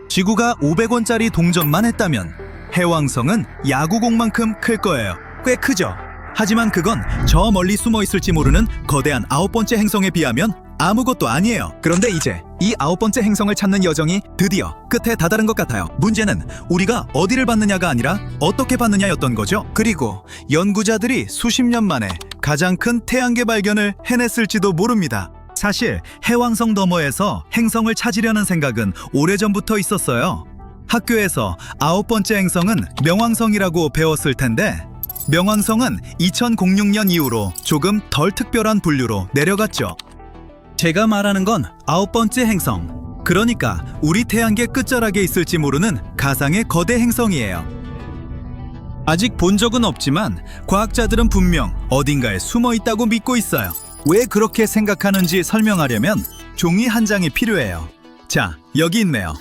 지구가 500원짜리 동전만 했다면 해왕성은 야구공만큼 클 거예요. 꽤 크죠? 하지만 그건 저 멀리 숨어 있을지 모르는 거대한 9번째 행성에 비하면 아무것도 아니에요. 그런데 이제 이 9번째 행성을 찾는 여정이 드디어 끝에 다다른 것 같아요. 문제는 우리가 어디를 받느냐가 아니라 어떻게 받느냐였던 거죠. 그리고 연구자들이 수십 년 만에 가장 큰 태양계 발견을 해냈을지도 모릅니다. 사실 해왕성 너머에서 행성을 찾으려는 생각은 오래전부터 있었어요. 학교에서 9번째 행성은 명왕성이라고 배웠을 텐데 명왕성은 2006년 이후로 조금 덜 특별한 분류로 내려갔죠. 제가 말하는 건 9번째 행성, 그러니까 우리 태양계 끝자락에 있을지 모르는 가상의 거대 행성이에요. 아직 본 적은 없지만 과학자들은 분명 어딘가에 숨어 있다고 믿고 있어요. 왜 그렇게 생각하는지 설명하려면 종이 한 장이 필요해요. 자, 여기 있네요.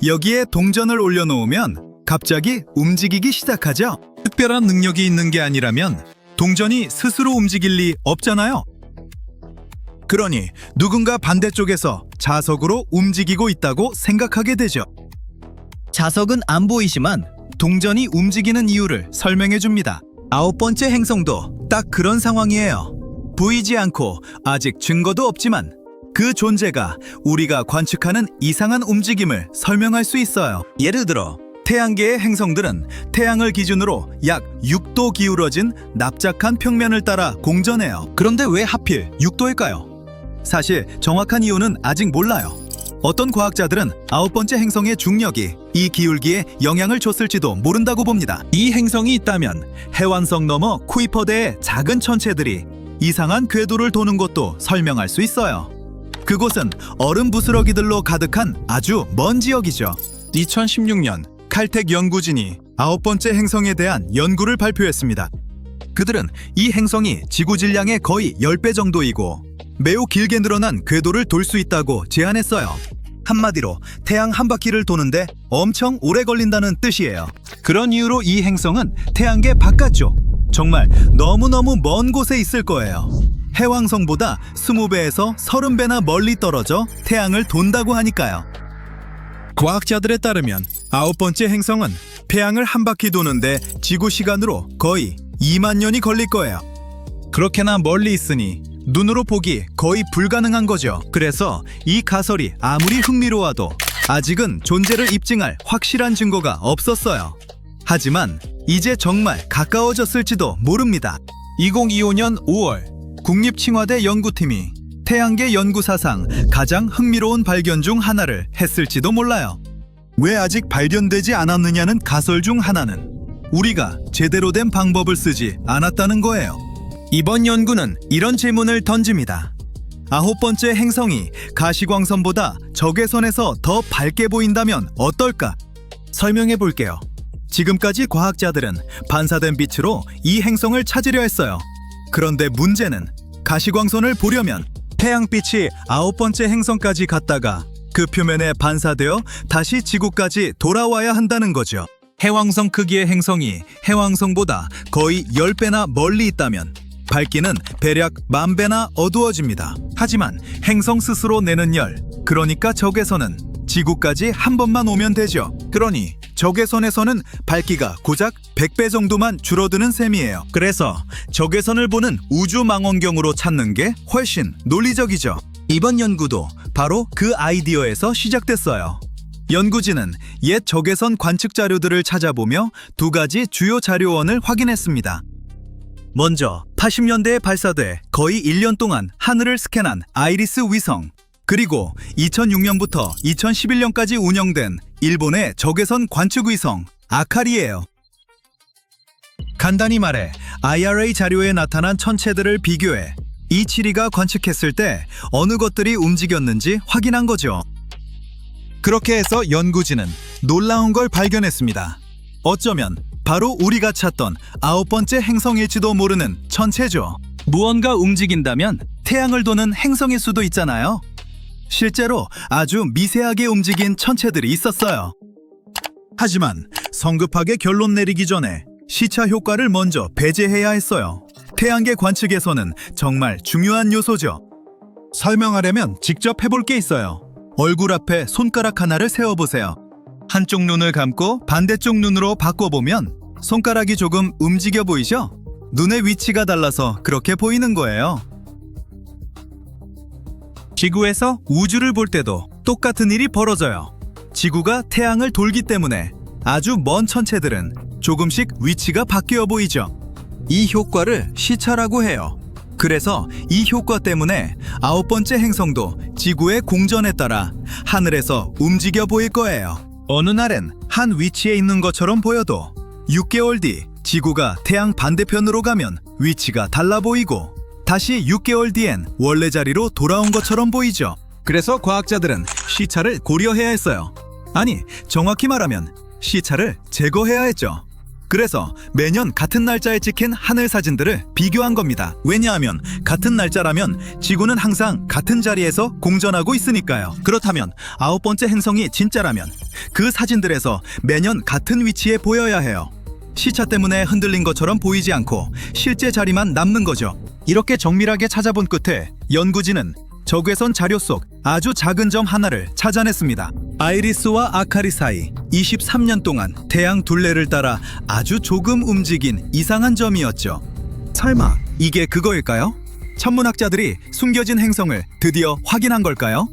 여기에 동전을 올려놓으면 갑자기 움직이기 시작하죠. 특별한 능력이 있는 게 아니라면 동전이 스스로 움직일 리 없잖아요. 그러니 누군가 반대쪽에서 자석으로 움직이고 있다고 생각하게 되죠. 자석은 안 보이지만 동전이 움직이는 이유를 설명해 줍니다. 9번째 행성도 딱 그런 상황이에요. 보이지 않고 아직 증거도 없지만 그 존재가 우리가 관측하는 이상한 움직임을 설명할 수 있어요. 예를 들어 태양계의 행성들은 태양을 기준으로 약 6도 기울어진 납작한 평면을 따라 공전해요. 그런데 왜 하필 6도일까요? 사실 정확한 이유는 아직 몰라요. 어떤 과학자들은 9번째 행성의 중력이 이 기울기에 영향을 줬을지도 모른다고 봅니다. 이 행성이 있다면 해왕성 너머 쿠이퍼대의 작은 천체들이 이상한 궤도를 도는 것도 설명할 수 있어요. 그곳은 얼음 부스러기들로 가득한 아주 먼 지역이죠. 2016년 칼텍 연구진이 9번째 행성에 대한 연구를 발표했습니다. 그들은 이 행성이 지구 질량의 거의 10배 정도이고 매우 길게 늘어난 궤도를 돌 수 있다고 제안했어요. 한마디로 태양 한 바퀴를 도는데 엄청 오래 걸린다는 뜻이에요. 그런 이유로 이 행성은 태양계 바깥쪽, 정말 너무너무 먼 곳에 있을 거예요. 해왕성보다 20배에서 30배나 멀리 떨어져 태양을 돈다고 하니까요. 과학자들에 따르면 9번째 행성은 태양을 한 바퀴 도는데 지구 시간으로 거의 2만 년이 걸릴 거예요. 그렇게나 멀리 있으니 눈으로 보기 거의 불가능한 거죠. 그래서 이 가설이 아무리 흥미로워도 아직은 존재를 입증할 확실한 증거가 없었어요. 하지만 이제 정말 가까워졌을지도 모릅니다. 2025년 5월 국립칭화대 연구팀이 태양계 연구 사상 가장 흥미로운 발견 중 하나를 했을지도 몰라요. 왜 아직 발견되지 않았느냐는 가설 중 하나는 우리가 제대로 된 방법을 쓰지 않았다는 거예요. 이번 연구는 이런 질문을 던집니다. 9번째 행성이 가시광선보다 적외선에서 더 밝게 보인다면 어떨까? 설명해 볼게요. 지금까지 과학자들은 반사된 빛으로 이 행성을 찾으려 했어요. 그런데 문제는 가시광선을 보려면 태양빛이 9번째 행성까지 갔다가 그 표면에 반사되어 다시 지구까지 돌아와야 한다는 거죠. 해왕성 크기의 행성이 해왕성보다 거의 10배나 멀리 있다면 밝기는 대략 10,000배나 어두워집니다. 하지만 행성 스스로 내는 열, 그러니까 적외선은 지구까지 한 번만 오면 되죠. 그러니 적외선에서는 밝기가 고작 100배 정도만 줄어드는 셈이에요. 그래서 적외선을 보는 우주망원경으로 찾는 게 훨씬 논리적이죠. 이번 연구도 바로 그 아이디어에서 시작됐어요. 연구진은 옛 적외선 관측 자료들을 찾아보며 두 가지 주요 자료원을 확인했습니다. 먼저 80년대에 발사돼 거의 1년 동안 하늘을 스캔한 아이리스 위성, 그리고 2006년부터 2011년까지 운영된 일본의 적외선 관측 위성 아카리예요. 간단히 말해 IRA 자료에 나타난 천체들을 비교해 이치리가 관측했을 때 어느 것들이 움직였는지 확인한 거죠. 그렇게 해서 연구진은 놀라운 걸 발견했습니다. 어쩌면 바로 우리가 찾던 9번째 행성일지도 모르는 천체죠. 무언가 움직인다면 태양을 도는 행성일 수도 있잖아요. 실제로 아주 미세하게 움직인 천체들이 있었어요. 하지만 성급하게 결론 내리기 전에 시차 효과를 먼저 배제해야 했어요. 태양계 관측에서는 정말 중요한 요소죠. 설명하려면 직접 해볼 게 있어요. 얼굴 앞에 손가락 하나를 세워보세요. 한쪽 눈을 감고 반대쪽 눈으로 바꿔보면 손가락이 조금 움직여 보이죠? 눈의 위치가 달라서 그렇게 보이는 거예요. 지구에서 우주를 볼 때도 똑같은 일이 벌어져요. 지구가 태양을 돌기 때문에 아주 먼 천체들은 조금씩 위치가 바뀌어 보이죠. 이 효과를 시차라고 해요. 그래서 이 효과 때문에 9번째 행성도 지구의 공전에 따라 하늘에서 움직여 보일 거예요. 어느 날엔 한 위치에 있는 것처럼 보여도 6개월 뒤 지구가 태양 반대편으로 가면 위치가 달라 보이고 다시 6개월 뒤엔 원래 자리로 돌아온 것처럼 보이죠. 그래서 과학자들은 시차를 고려해야 했어요. 아니, 정확히 말하면 시차를 제거해야 했죠. 그래서 매년 같은 날짜에 찍힌 하늘 사진들을 비교한 겁니다. 왜냐하면 같은 날짜라면 지구는 항상 같은 자리에서 공전하고 있으니까요. 그렇다면 9번째 행성이 진짜라면 그 사진들에서 매년 같은 위치에 보여야 해요. 시차 때문에 흔들린 것처럼 보이지 않고 실제 자리만 남는 거죠. 이렇게 정밀하게 찾아본 끝에 연구진은 적외선 자료 속 아주 작은 점 하나를 찾아냈습니다. 아이리스와 아카리 사이 23년 동안 태양 둘레를 따라 아주 조금 움직인 이상한 점이었죠. 설마 이게 그거일까요? 천문학자들이 숨겨진 행성을 드디어 확인한 걸까요?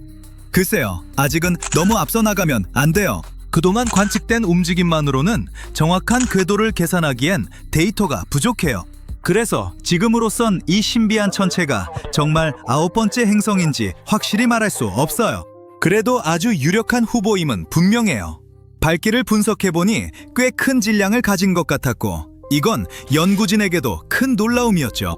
글쎄요, 아직은 너무 앞서 나가면 안 돼요. 그동안 관측된 움직임만으로는 정확한 궤도를 계산하기엔 데이터가 부족해요. 그래서 지금으로선 이 신비한 천체가 정말 9번째 행성인지 확실히 말할 수 없어요. 그래도 아주 유력한 후보임은 분명해요. 밝기를 분석해보니 꽤 큰 질량을 가진 것 같았고 이건 연구진에게도 큰 놀라움이었죠.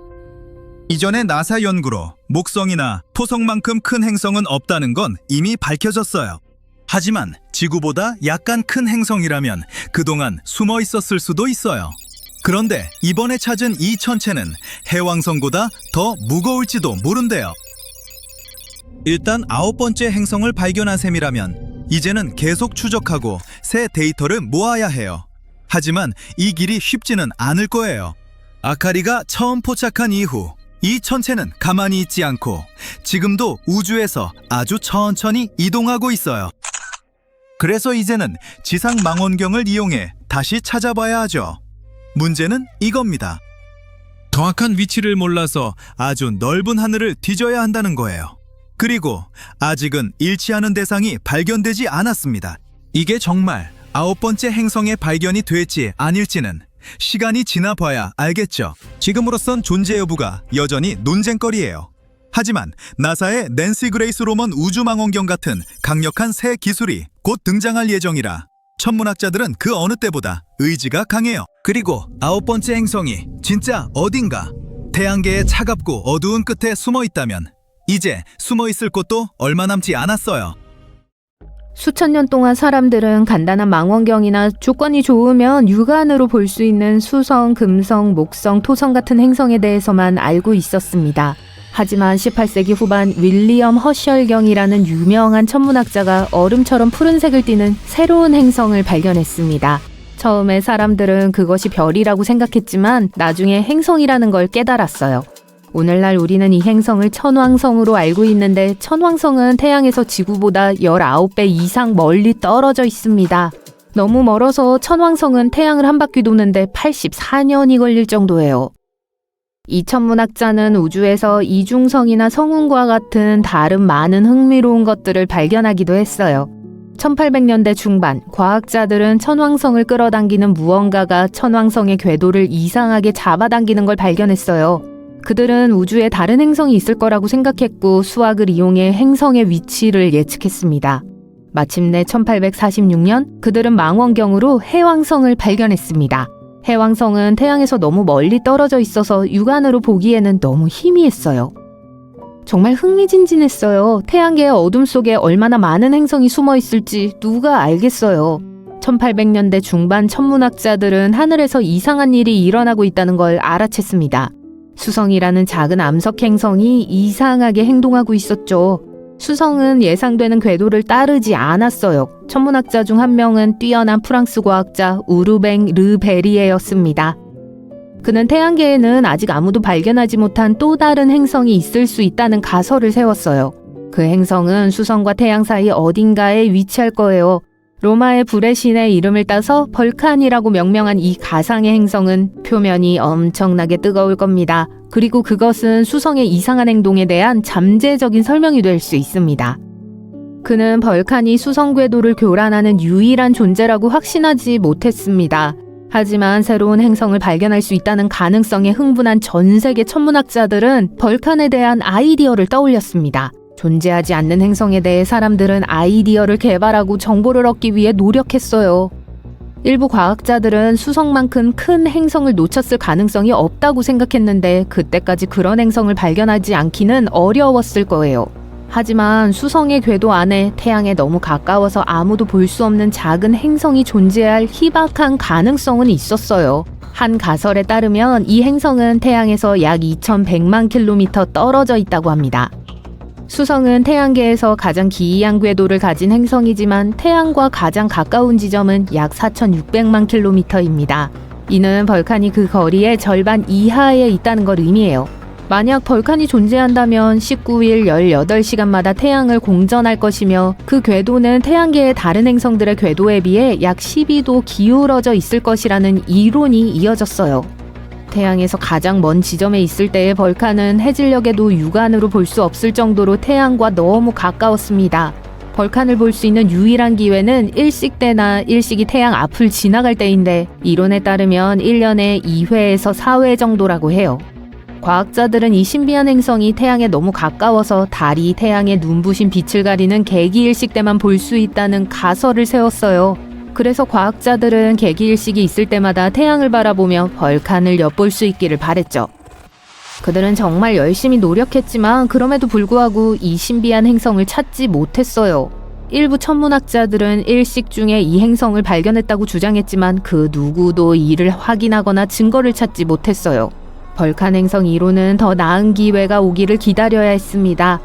이전에 나사 연구로 목성이나 토성만큼 큰 행성은 없다는 건 이미 밝혀졌어요. 하지만 지구보다 약간 큰 행성이라면 그동안 숨어 있었을 수도 있어요. 그런데 이번에 찾은 이 천체는 해왕성보다 더 무거울지도 모른대요. 일단 9번째 행성을 발견한 셈이라면 이제는 계속 추적하고 새 데이터를 모아야 해요. 하지만 이 길이 쉽지는 않을 거예요. 아카리가 처음 포착한 이후 이 천체는 가만히 있지 않고 지금도 우주에서 아주 천천히 이동하고 있어요. 그래서 이제는 지상 망원경을 이용해 다시 찾아봐야 하죠. 문제는 이겁니다. 정확한 위치를 몰라서 아주 넓은 하늘을 뒤져야 한다는 거예요. 그리고 아직은 일치하는 대상이 발견되지 않았습니다. 이게 정말 9번째 행성의 발견이 될지 아닐지는 시간이 지나봐야 알겠죠. 지금으로선 존재 여부가 여전히 논쟁거리예요. 하지만 나사의 낸시 그레이스 로먼 우주망원경 같은 강력한 새 기술이 곧 등장할 예정이라 천문학자들은 그 어느 때보다 의지가 강해요. 그리고 9번째 행성이 진짜 어딘가 태양계의 차갑고 어두운 끝에 숨어 있다면 이제 숨어 있을 곳도 얼마 남지 않았어요. 수천 년 동안 사람들은 간단한 망원경이나 조건이 좋으면 육안으로 볼 수 있는 수성, 금성, 목성, 토성 같은 행성에 대해서만 알고 있었습니다. 하지만 18세기 후반 윌리엄 허셜경이라는 유명한 천문학자가 얼음처럼 푸른색을 띠는 새로운 행성을 발견했습니다. 처음에 사람들은 그것이 별이라고 생각했지만 나중에 행성이라는 걸 깨달았어요. 오늘날 우리는 이 행성을 천왕성으로 알고 있는데 천왕성은 태양에서 지구보다 19배 이상 멀리 떨어져 있습니다. 너무 멀어서 천왕성은 태양을 한 바퀴 도는데 84년이 걸릴 정도예요. 이 천문학자는 우주에서 이중성이나 성운과 같은 다른 많은 흥미로운 것들을 발견하기도 했어요. 1800년대 중반, 과학자들은 천왕성을 끌어당기는 무언가가 천왕성의 궤도를 이상하게 잡아당기는 걸 발견했어요. 그들은 우주에 다른 행성이 있을 거라고 생각했고 수학을 이용해 행성의 위치를 예측했습니다. 마침내 1846년 그들은 망원경으로 해왕성을 발견했습니다. 해왕성은 태양에서 너무 멀리 떨어져 있어서 육안으로 보기에는 너무 희미했어요. 정말 흥미진진했어요. 태양계의 어둠 속에 얼마나 많은 행성이 숨어 있을지 누가 알겠어요. 1800년대 중반 천문학자들은 하늘에서 이상한 일이 일어나고 있다는 걸 알아챘습니다. 수성이라는 작은 암석 행성이 이상하게 행동하고 있었죠. 수성은 예상되는 궤도를 따르지 않았어요. 천문학자 중 한 명은 뛰어난 프랑스 과학자 우르뱅 르 베리에였습니다. 그는 태양계에는 아직 아무도 발견하지 못한 또 다른 행성이 있을 수 있다는 가설을 세웠어요. 그 행성은 수성과 태양 사이 어딘가에 위치할 거예요. 로마의 불의 신의 이름을 따서 벌칸이라고 명명한 이 가상의 행성은 표면이 엄청나게 뜨거울 겁니다. 그리고 그것은 수성의 이상한 행동에 대한 잠재적인 설명이 될 수 있습니다. 그는 벌칸이 수성 궤도를 교란하는 유일한 존재라고 확신하지 못했습니다. 하지만 새로운 행성을 발견할 수 있다는 가능성에 흥분한 전 세계 천문학자들은 벌칸에 대한 아이디어를 떠올렸습니다. 존재하지 않는 행성에 대해 사람들은 아이디어를 개발하고 정보를 얻기 위해 노력했어요. 일부 과학자들은 수성만큼 큰 행성을 놓쳤을 가능성이 없다고 생각했는데 그때까지 그런 행성을 발견하지 않기는 어려웠을 거예요. 하지만 수성의 궤도 안에 태양에 너무 가까워서 아무도 볼 수 없는 작은 행성이 존재할 희박한 가능성은 있었어요. 한 가설에 따르면 이 행성은 태양에서 약 2100만 킬로미터 떨어져 있다고 합니다. 수성은 태양계에서 가장 기이한 궤도를 가진 행성이지만 태양과 가장 가까운 지점은 약 4600만 킬로미터입니다. 이는 벌칸이 그 거리의 절반 이하에 있다는 걸 의미해요. 만약 벌칸이 존재한다면 19일 18시간마다 태양을 공전할 것이며 그 궤도는 태양계의 다른 행성들의 궤도에 비해 약 12도 기울어져 있을 것이라는 이론이 이어졌어요. 태양에서 가장 먼 지점에 있을 때의 벌칸은 해질녘에도 육안으로 볼 수 없을 정도로 태양과 너무 가까웠습니다. 벌칸을 볼 수 있는 유일한 기회는 일식 때나 일식이 태양 앞을 지나갈 때인데 이론에 따르면 1년에 2회에서 4회 정도라고 해요. 과학자들은 이 신비한 행성이 태양에 너무 가까워서 달이 태양의 눈부신 빛을 가리는 개기일식 때만 볼 수 있다는 가설을 세웠어요. 그래서 과학자들은 개기일식이 있을 때마다 태양을 바라보며 벌칸을 엿볼 수 있기를 바랬죠. 그들은 정말 열심히 노력했지만 그럼에도 불구하고 이 신비한 행성을 찾지 못했어요. 일부 천문학자들은 일식 중에 이 행성을 발견했다고 주장했지만 그 누구도 이를 확인하거나 증거를 찾지 못했어요. 벌칸 행성 이론은 더 나은 기회가 오기를 기다려야 했습니다.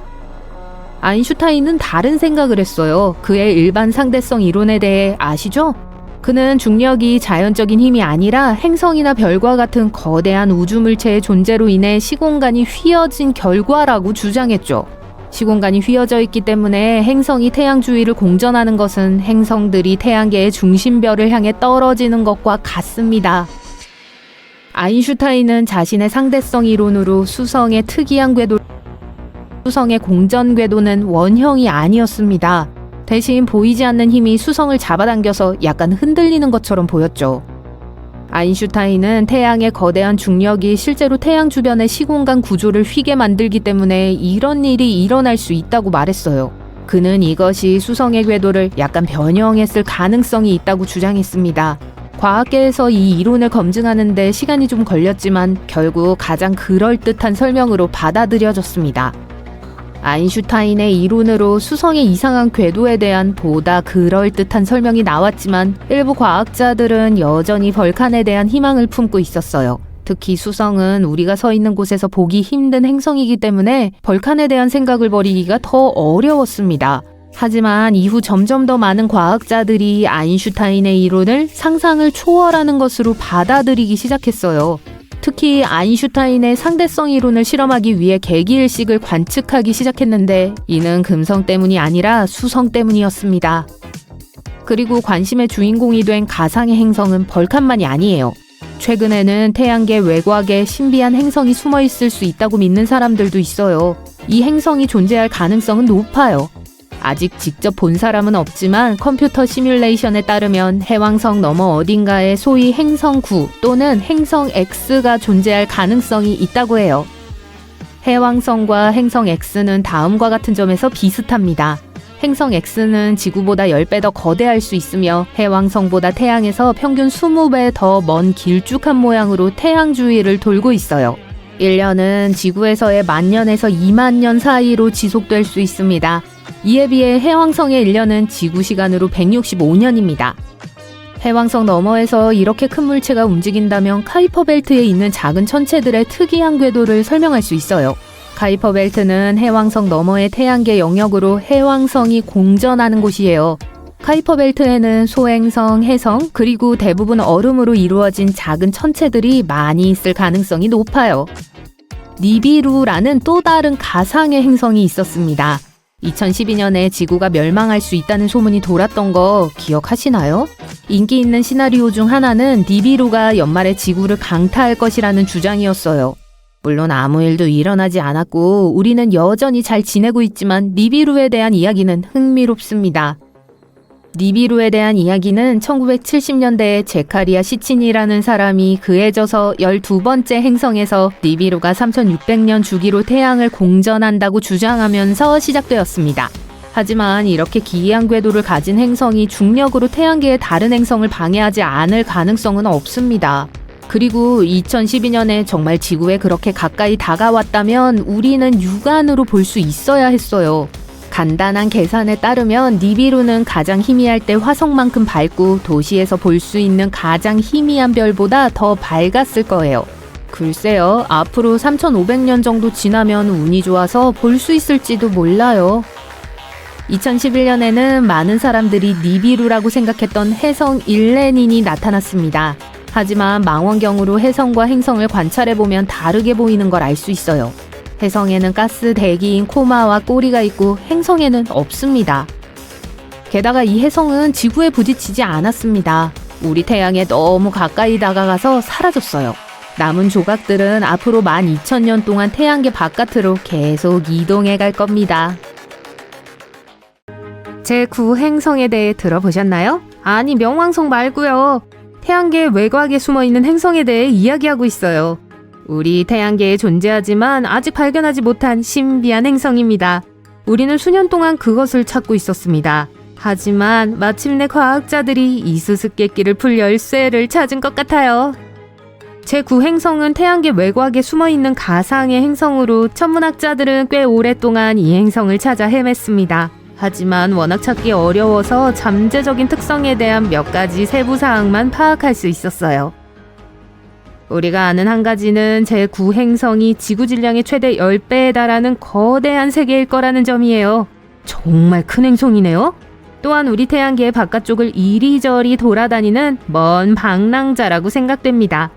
아인슈타인은 다른 생각을 했어요. 그의 일반 상대성 이론에 대해 아시죠? 그는 중력이 자연적인 힘이 아니라 행성이나 별과 같은 거대한 우주물체의 존재로 인해 시공간이 휘어진 결과라고 주장했죠. 시공간이 휘어져 있기 때문에 행성이 태양 주위를 공전하는 것은 행성들이 태양계의 중심별을 향해 떨어지는 것과 같습니다. 아인슈타인은 자신의 상대성 이론으로 수성의 특이한 궤도 수성의 공전 궤도는 원형이 아니었습니다. 대신 보이지 않는 힘이 수성을 잡아당겨서 약간 흔들리는 것처럼 보였죠. 아인슈타인은 태양의 거대한 중력이 실제로 태양 주변의 시공간 구조를 휘게 만들기 때문에 이런 일이 일어날 수 있다고 말했어요. 그는 이것이 수성의 궤도를 약간 변형했을 가능성이 있다고 주장했습니다. 과학계에서 이 이론을 검증하는 데 시간이 좀 걸렸지만 결국 가장 그럴듯한 설명으로 받아들여졌습니다. 아인슈타인의 이론으로 수성의 이상한 궤도에 대한 보다 그럴듯한 설명이 나왔지만 일부 과학자들은 여전히 벌칸에 대한 희망을 품고 있었어요. 특히 수성은 우리가 서 있는 곳에서 보기 힘든 행성이기 때문에 벌칸에 대한 생각을 버리기가 더 어려웠습니다. 하지만 이후 점점 더 많은 과학자들이 아인슈타인의 이론을 상상을 초월하는 것으로 받아들이기 시작했어요. 특히 아인슈타인의 상대성 이론을 실험하기 위해 개기일식을 관측하기 시작했는데 이는 금성 때문이 아니라 수성 때문이었습니다. 그리고 관심의 주인공이 된 가상의 행성은 벌칸만이 아니에요. 최근에는 태양계 외곽에 신비한 행성이 숨어 있을 수 있다고 믿는 사람들도 있어요. 이 행성이 존재할 가능성은 높아요. 아직 직접 본 사람은 없지만 컴퓨터 시뮬레이션에 따르면 해왕성 너머 어딘가에 소위 행성 9 또는 행성 X가 존재할 가능성이 있다고 해요. 해왕성과 행성 X는 다음과 같은 점에서 비슷합니다. 행성 X는 지구보다 10배 더 거대할 수 있으며 해왕성보다 태양에서 평균 20배 더 먼 길쭉한 모양으로 태양 주위를 돌고 있어요. 1년은 지구에서의 10,000년에서 20,000년 사이로 지속될 수 있습니다. 이에 비해 해왕성의 1년은 지구 시간으로 165년입니다. 해왕성 너머에서 이렇게 큰 물체가 움직인다면 카이퍼 벨트에 있는 작은 천체들의 특이한 궤도를 설명할 수 있어요. 카이퍼 벨트는 해왕성 너머의 태양계 영역으로 해왕성이 공전하는 곳이에요. 카이퍼 벨트에는 소행성, 해성, 그리고 대부분 얼음으로 이루어진 작은 천체들이 많이 있을 가능성이 높아요. 니비루라는 또 다른 가상의 행성이 있었습니다. 2012년에 지구가 멸망할 수 있다는 소문이 돌았던 거 기억하시나요? 인기 있는 시나리오 중 하나는 니비루가 연말에 지구를 강타할 것이라는 주장이었어요. 물론 아무 일도 일어나지 않았고 우리는 여전히 잘 지내고 있지만 니비루에 대한 이야기는 흥미롭습니다. 니비루에 대한 이야기는 1970년대에 제카리아 시친이라는 사람이 그에 져서 12번째 행성에서 니비루가 3600년 주기로 태양을 공전한다고 주장하면서 시작되었습니다. 하지만 이렇게 기이한 궤도를 가진 행성이 중력으로 태양계의 다른 행성을 방해하지 않을 가능성은 없습니다. 그리고 2012년에 정말 지구에 그렇게 가까이 다가왔다면 우리는 육안으로 볼 수 있어야 했어요. 간단한 계산에 따르면 니비루는 가장 희미할 때 화성만큼 밝고 도시에서 볼 수 있는 가장 희미한 별보다 더 밝았을 거예요. 글쎄요, 앞으로 3500년 정도 지나면 운이 좋아서 볼 수 있을지도 몰라요. 2011년에는 많은 사람들이 니비루라고 생각했던 해성 일레닌이 나타났습니다. 하지만 망원경으로 해성과 행성을 관찰해보면 다르게 보이는 걸 알 수 있어요. 해성에는 가스 대기인 코마와 꼬리가 있고 행성에는 없습니다. 게다가 이 해성은 지구에 부딪히지 않았습니다. 우리 태양에 너무 가까이 다가가서 사라졌어요. 남은 조각들은 앞으로 12,000년 동안 태양계 바깥으로 계속 이동해 갈 겁니다. 제9 행성에 대해 들어보셨나요? 아니, 명왕성 말고요. 태양계 외곽에 숨어있는 행성에 대해 이야기하고 있어요. 우리 태양계에 존재하지만 아직 발견하지 못한 신비한 행성입니다. 우리는 수년 동안 그것을 찾고 있었습니다. 하지만 마침내 과학자들이 이 수수께끼를 풀 열쇠를 찾은 것 같아요. 제9 행성은 태양계 외곽에 숨어있는 가상의 행성으로 천문학자들은 꽤 오랫동안 이 행성을 찾아 헤맸습니다. 하지만 워낙 찾기 어려워서 잠재적인 특성에 대한 몇 가지 세부 사항만 파악할 수 있었어요. 우리가 아는 한 가지는 제9 행성이 지구 질량의 최대 10배에 달하는 거대한 세계일 거라는 점이에요. 정말 큰 행성이네요. 또한 우리 태양계의 바깥쪽을 이리저리 돌아다니는 먼 방랑자라고 생각됩니다.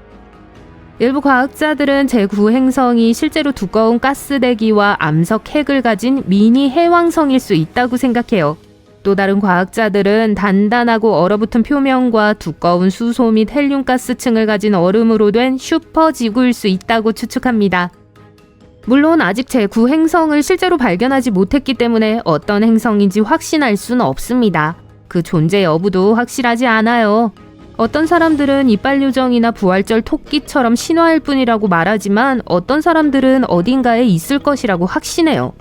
일부 과학자들은 제9 행성이 실제로 두꺼운 가스대기와 암석 핵을 가진 미니 해왕성일 수 있다고 생각해요. 또 다른 과학자들은 단단하고 얼어붙은 표면과 두꺼운 수소 및 헬륨가스층을 가진 얼음으로 된 슈퍼지구일 수 있다고 추측합니다. 물론 아직 제9 행성을 실제로 발견하지 못했기 때문에 어떤 행성인지 확신할 수는 없습니다. 그 존재 여부도 확실하지 않아요. 어떤 사람들은 이빨 요정이나 부활절 토끼처럼 신화일 뿐이라고 말하지만 어떤 사람들은 어딘가에 있을 것이라고 확신해요.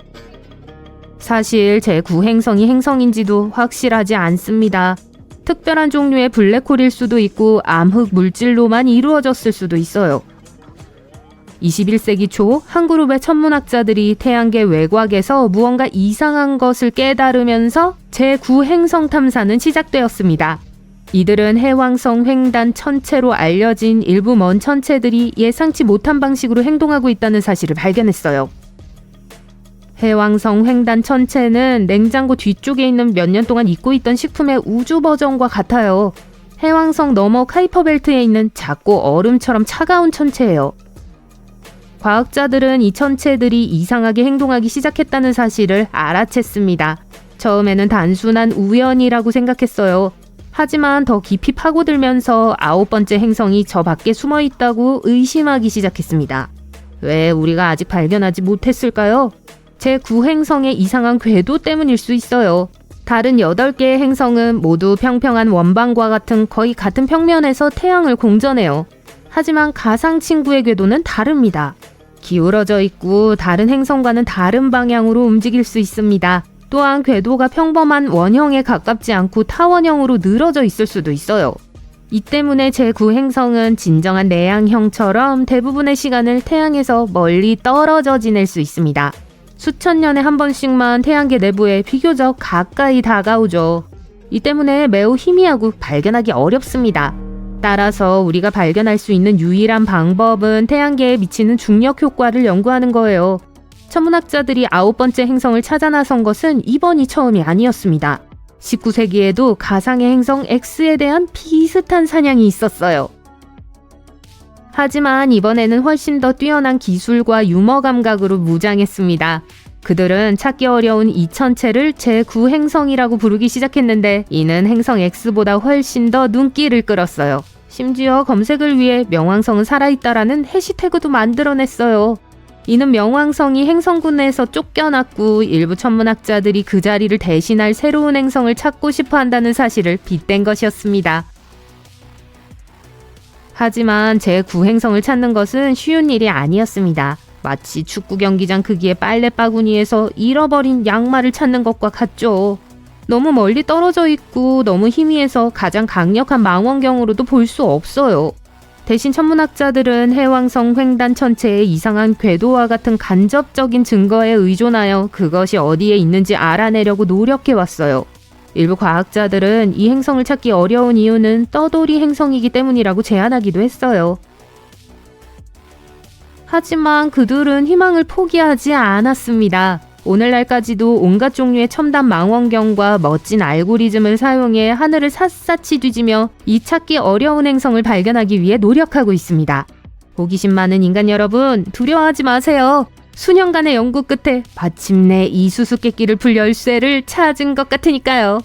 사실 제9 행성이 행성인지도 확실하지 않습니다. 특별한 종류의 블랙홀일 수도 있고 암흑 물질로만 이루어졌을 수도 있어요. 21세기 초 한 그룹의 천문학자들이 태양계 외곽에서 무언가 이상한 것을 깨달으면서 제9 행성 탐사는 시작되었습니다. 이들은 해왕성 횡단 천체로 알려진 일부 먼 천체들이 예상치 못한 방식으로 행동하고 있다는 사실을 발견했어요. 해왕성 횡단 천체는 냉장고 뒤쪽에 있는 몇 년 동안 잊고 있던 식품의 우주 버전과 같아요. 해왕성 너머 카이퍼 벨트에 있는 작고 얼음처럼 차가운 천체예요. 과학자들은 이 천체들이 이상하게 행동하기 시작했다는 사실을 알아챘습니다. 처음에는 단순한 우연이라고 생각했어요. 하지만 더 깊이 파고들면서 9번째 행성이 저 밖에 숨어 있다고 의심하기 시작했습니다. 왜 우리가 아직 발견하지 못했을까요? 제9 행성의 이상한 궤도 때문일 수 있어요. 다른 8개의 행성은 모두 평평한 원방과 같은 거의 같은 평면에서 태양을 공전해요. 하지만 가상 친구의 궤도는 다릅니다. 기울어져 있고 다른 행성과는 다른 방향으로 움직일 수 있습니다. 또한 궤도가 평범한 원형에 가깝지 않고 타원형으로 늘어져 있을 수도 있어요. 이 때문에 제9 행성은 진정한 내향형처럼 대부분의 시간을 태양에서 멀리 떨어져 지낼 수 있습니다. 수천 년에 한 번씩만 태양계 내부에 비교적 가까이 다가오죠. 이 때문에 매우 희미하고 발견하기 어렵습니다. 따라서 우리가 발견할 수 있는 유일한 방법은 태양계에 미치는 중력 효과를 연구하는 거예요. 천문학자들이 9번째 행성을 찾아 나선 것은 이번이 처음이 아니었습니다. 19세기에도 가상의 행성 X에 대한 비슷한 사냥이 있었어요. 하지만 이번에는 훨씬 더 뛰어난 기술과 유머 감각으로 무장했습니다. 그들은 찾기 어려운 이 천체를 제9행성이라고 부르기 시작했는데 이는 행성 X보다 훨씬 더 눈길을 끌었어요. 심지어 검색을 위해 명왕성은 살아있다라는 해시태그도 만들어냈어요. 이는 명왕성이 행성군에서 쫓겨났고 일부 천문학자들이 그 자리를 대신할 새로운 행성을 찾고 싶어 한다는 사실을 빗댄 것이었습니다. 하지만 제9행성을 찾는 것은 쉬운 일이 아니었습니다. 마치 축구 경기장 크기의 빨래 바구니에서 잃어버린 양말을 찾는 것과 같죠. 너무 멀리 떨어져 있고 너무 희미해서 가장 강력한 망원경으로도 볼 수 없어요. 대신 천문학자들은 해왕성 횡단 천체의 이상한 궤도와 같은 간접적인 증거에 의존하여 그것이 어디에 있는지 알아내려고 노력해왔어요. 일부 과학자들은 이 행성을 찾기 어려운 이유는 떠돌이 행성이기 때문이라고 제안하기도 했어요. 하지만 그들은 희망을 포기하지 않았습니다. 오늘날까지도 온갖 종류의 첨단 망원경과 멋진 알고리즘을 사용해 하늘을 샅샅이 뒤지며 이 찾기 어려운 행성을 발견하기 위해 노력하고 있습니다. 호기심 많은 인간 여러분, 두려워하지 마세요. 수년간의 연구 끝에 마침내 이 수수께끼를 풀 열쇠를 찾은 것 같으니까요.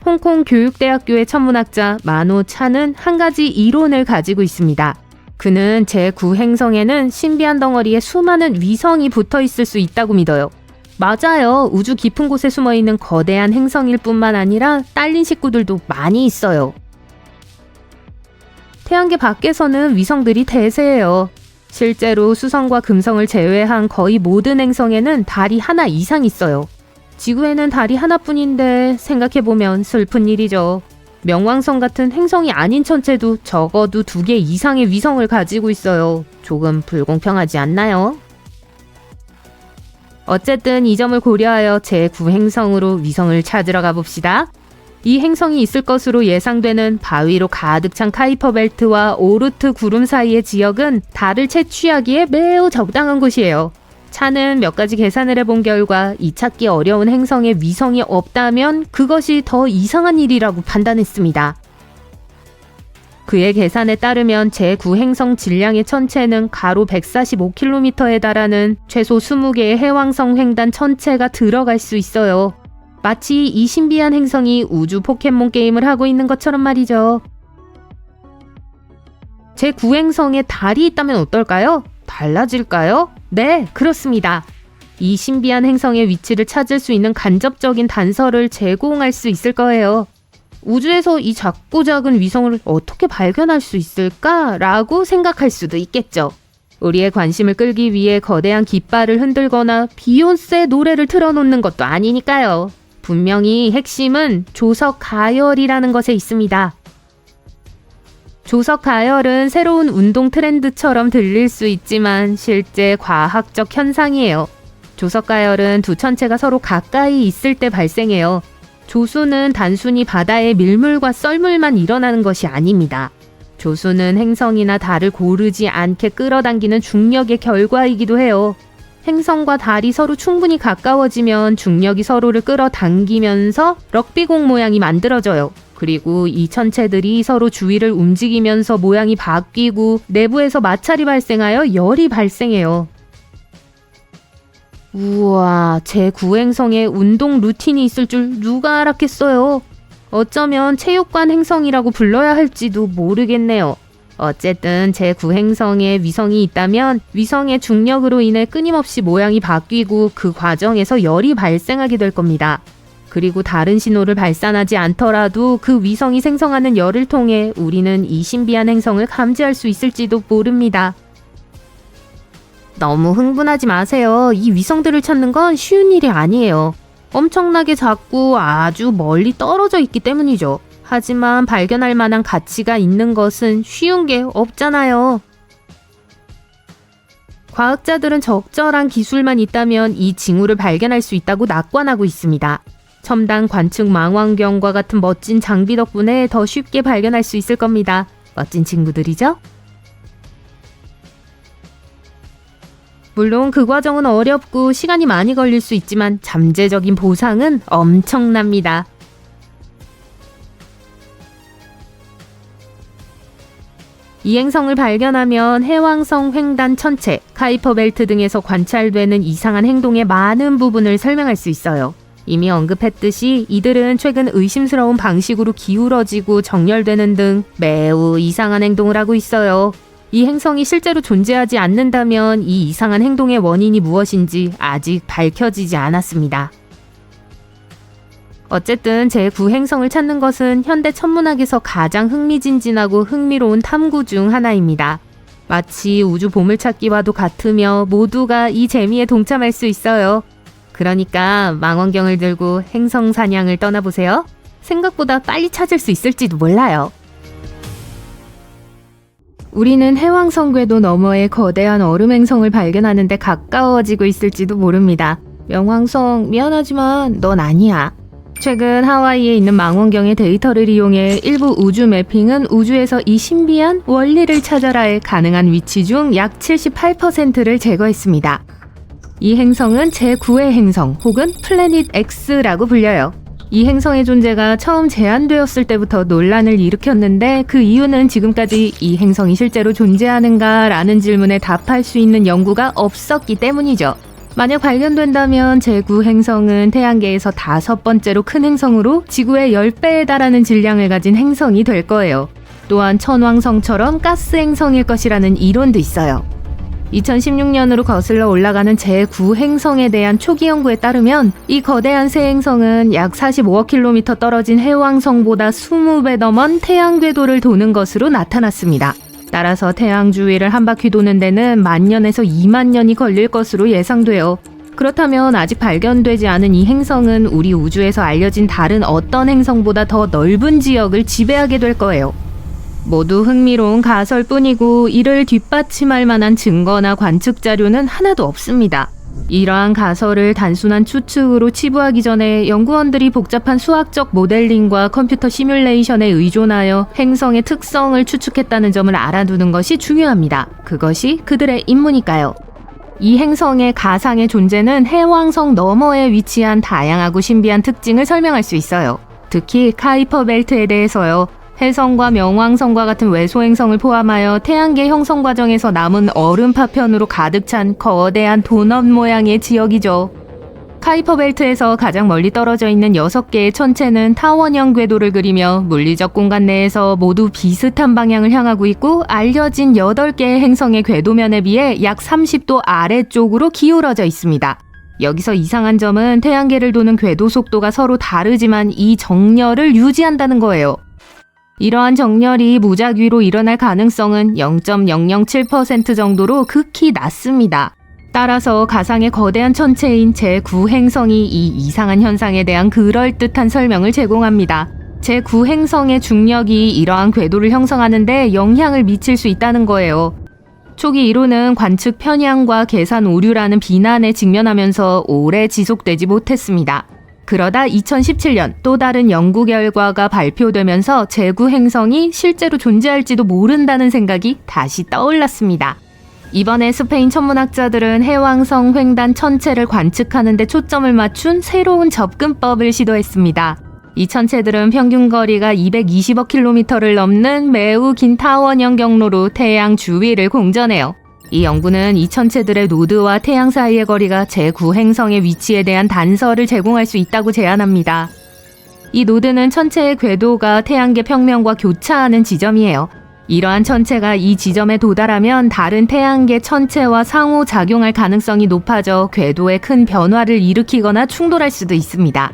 홍콩 교육대학교의 천문학자 마노 차는 한 가지 이론을 가지고 있습니다. 그는 제9행성에는 신비한 덩어리에 수많은 위성이 붙어 있을 수 있다고 믿어요. 맞아요. 우주 깊은 곳에 숨어 있는 거대한 행성일 뿐만 아니라 딸린 식구들도 많이 있어요. 태양계 밖에서는 위성들이 대세예요. 실제로 수성과 금성을 제외한 거의 모든 행성에는 달이 하나 이상 있어요. 지구에는 달이 하나뿐인데 생각해보면 슬픈 일이죠. 명왕성 같은 행성이 아닌 천체도 적어도 2개 이상의 위성을 가지고 있어요. 조금 불공평하지 않나요? 어쨌든 이 점을 고려하여 제9행성으로 위성을 찾으러 가봅시다. 이 행성이 있을 것으로 예상되는 바위로 가득 찬 카이퍼 벨트와 오르트 구름 사이의 지역은 달을 채취하기에 매우 적당한 곳이에요. 차는 몇 가지 계산을 해본 결과 이 찾기 어려운 행성에 위성이 없다면 그것이 더 이상한 일이라고 판단했습니다. 그의 계산에 따르면 제9행성 질량의 천체는 가로 145km에 달하는 최소 20개의 해왕성 횡단 천체가 들어갈 수 있어요. 마치 이 신비한 행성이 우주 포켓몬 게임을 하고 있는 것처럼 말이죠. 제9행성에 달이 있다면 어떨까요? 달라질까요? 네, 그렇습니다. 이 신비한 행성의 위치를 찾을 수 있는 간접적인 단서를 제공할 수 있을 거예요. 우주에서 이 작고 작은 위성을 어떻게 발견할 수 있을까라고 생각할 수도 있겠죠. 우리의 관심을 끌기 위해 거대한 깃발을 흔들거나 비욘세 노래를 틀어놓는 것도 아니니까요. 분명히 핵심은 조석 가열이라는 것에 있습니다. 조석 가열은 새로운 운동 트렌드처럼 들릴 수 있지만 실제 과학적 현상이에요. 조석 가열은 두 천체가 서로 가까이 있을 때 발생해요. 조수는 단순히 바다의 밀물과 썰물만 일어나는 것이 아닙니다. 조수는 행성이나 달을 고르지 않게 끌어당기는 중력의 결과이기도 해요. 행성과 달이 서로 충분히 가까워지면 중력이 서로를 끌어당기면서 럭비공 모양이 만들어져요. 그리고 이 천체들이 서로 주위를 움직이면서 모양이 바뀌고 내부에서 마찰이 발생하여 열이 발생해요. 우와, 제9행성에 운동 루틴이 있을 줄 누가 알았겠어요. 어쩌면 체육관 행성이라고 불러야 할지도 모르겠네요. 어쨌든 제9행성에 위성이 있다면 위성의 중력으로 인해 끊임없이 모양이 바뀌고 그 과정에서 열이 발생하게 될 겁니다. 그리고 다른 신호를 발산하지 않더라도 그 위성이 생성하는 열을 통해 우리는 이 신비한 행성을 감지할 수 있을지도 모릅니다. 너무 흥분하지 마세요. 이 위성들을 찾는 건 쉬운 일이 아니에요. 엄청나게 작고 아주 멀리 떨어져 있기 때문이죠. 하지만 발견할 만한 가치가 있는 것은 쉬운 게 없잖아요. 과학자들은 적절한 기술만 있다면 이 징후를 발견할 수 있다고 낙관하고 있습니다. 첨단 관측 망원경과 같은 멋진 장비 덕분에 더 쉽게 발견할 수 있을 겁니다. 멋진 친구들이죠? 물론 그 과정은 어렵고 시간이 많이 걸릴 수 있지만 잠재적인 보상은 엄청납니다. 이 행성을 발견하면 해왕성 횡단 천체, 카이퍼 벨트 등에서 관찰되는 이상한 행동의 많은 부분을 설명할 수 있어요. 이미 언급했듯이 이들은 최근 의심스러운 방식으로 기울어지고 정렬되는 등 매우 이상한 행동을 하고 있어요. 이 행성이 실제로 존재하지 않는다면 이 이상한 행동의 원인이 무엇인지 아직 밝혀지지 않았습니다. 어쨌든 제9행성을 찾는 것은 현대 천문학에서 가장 흥미진진하고 흥미로운 탐구 중 하나입니다. 마치 우주 보물찾기와도 같으며 모두가 이 재미에 동참할 수 있어요. 그러니까 망원경을 들고 행성 사냥을 떠나보세요. 생각보다 빨리 찾을 수 있을지도 몰라요. 우리는 해왕성 궤도 너머의 거대한 얼음 행성을 발견하는데 가까워지고 있을지도 모릅니다. 명왕성, 미안하지만 넌 아니야. 최근 하와이에 있는 망원경의 데이터를 이용해 일부 우주 매핑은 우주에서 이 신비한 원리를 찾아라의 가능한 위치 중 약 78%를 제거했습니다. 이 행성은 제9의 행성 혹은 플래닛 X라고 불려요. 이 행성의 존재가 처음 제안되었을 때부터 논란을 일으켰는데 그 이유는 지금까지 이 행성이 실제로 존재하는가 라는 질문에 답할 수 있는 연구가 없었기 때문이죠. 만약 발견된다면 제9행성은 태양계에서 5번째로 큰 행성으로 지구의 10배에 달하는 질량을 가진 행성이 될 거예요. 또한 천왕성처럼 가스 행성일 것이라는 이론도 있어요. 2016년으로 거슬러 올라가는 제9행성에 대한 초기 연구에 따르면 이 거대한 새 행성은 약 45억 킬로미터 떨어진 해왕성보다 20배 더 먼 태양 궤도를 도는 것으로 나타났습니다. 따라서 태양 주위를 한 바퀴 도는 데는 10,000년에서 20,000년이 걸릴 것으로 예상돼요. 그렇다면 아직 발견되지 않은 이 행성은 우리 우주에서 알려진 다른 어떤 행성보다 더 넓은 지역을 지배하게 될 거예요. 모두 흥미로운 가설뿐이고 이를 뒷받침할 만한 증거나 관측 자료는 하나도 없습니다. 이러한 가설을 단순한 추측으로 치부하기 전에 연구원들이 복잡한 수학적 모델링과 컴퓨터 시뮬레이션에 의존하여 행성의 특성을 추측했다는 점을 알아두는 것이 중요합니다. 그것이 그들의 임무니까요. 이 행성의 가상의 존재는 해왕성 너머에 위치한 다양하고 신비한 특징을 설명할 수 있어요. 특히 카이퍼 벨트에 대해서요. 해성과 명왕성과 같은 외소행성을 포함하여 태양계 형성 과정에서 남은 얼음 파편으로 가득 찬 거대한 도넛 모양의 지역이죠. 카이퍼 벨트에서 가장 멀리 떨어져 있는 6개의 천체는 타원형 궤도를 그리며 물리적 공간 내에서 모두 비슷한 방향을 향하고 있고 알려진 8개의 행성의 궤도면에 비해 약 30도 아래쪽으로 기울어져 있습니다. 여기서 이상한 점은 태양계를 도는 궤도 속도가 서로 다르지만 이 정렬을 유지한다는 거예요. 이러한 정렬이 무작위로 일어날 가능성은 0.007% 정도로 극히 낮습니다. 따라서 가상의 거대한 천체인 제9행성이 이 이상한 현상에 대한 그럴듯한 설명을 제공합니다. 제9행성의 중력이 이러한 궤도를 형성하는데 영향을 미칠 수 있다는 거예요. 초기 이론은 관측 편향과 계산 오류라는 비난에 직면하면서 오래 지속되지 못했습니다. 그러다 2017년 또 다른 연구 결과가 발표되면서 제9행성이 실제로 존재할지도 모른다는 생각이 다시 떠올랐습니다. 이번에 스페인 천문학자들은 해왕성 횡단 천체를 관측하는 데 초점을 맞춘 새로운 접근법을 시도했습니다. 이 천체들은 평균 거리가 220억 킬로미터를 넘는 매우 긴 타원형 경로로 태양 주위를 공전해요. 이 연구는 이 천체들의 노드와 태양 사이의 거리가 제9행성의 위치에 대한 단서를 제공할 수 있다고 제안합니다. 이 노드는 천체의 궤도가 태양계 평면과 교차하는 지점이에요. 이러한 천체가 이 지점에 도달하면 다른 태양계 천체와 상호작용할 가능성이 높아져 궤도에 큰 변화를 일으키거나 충돌할 수도 있습니다.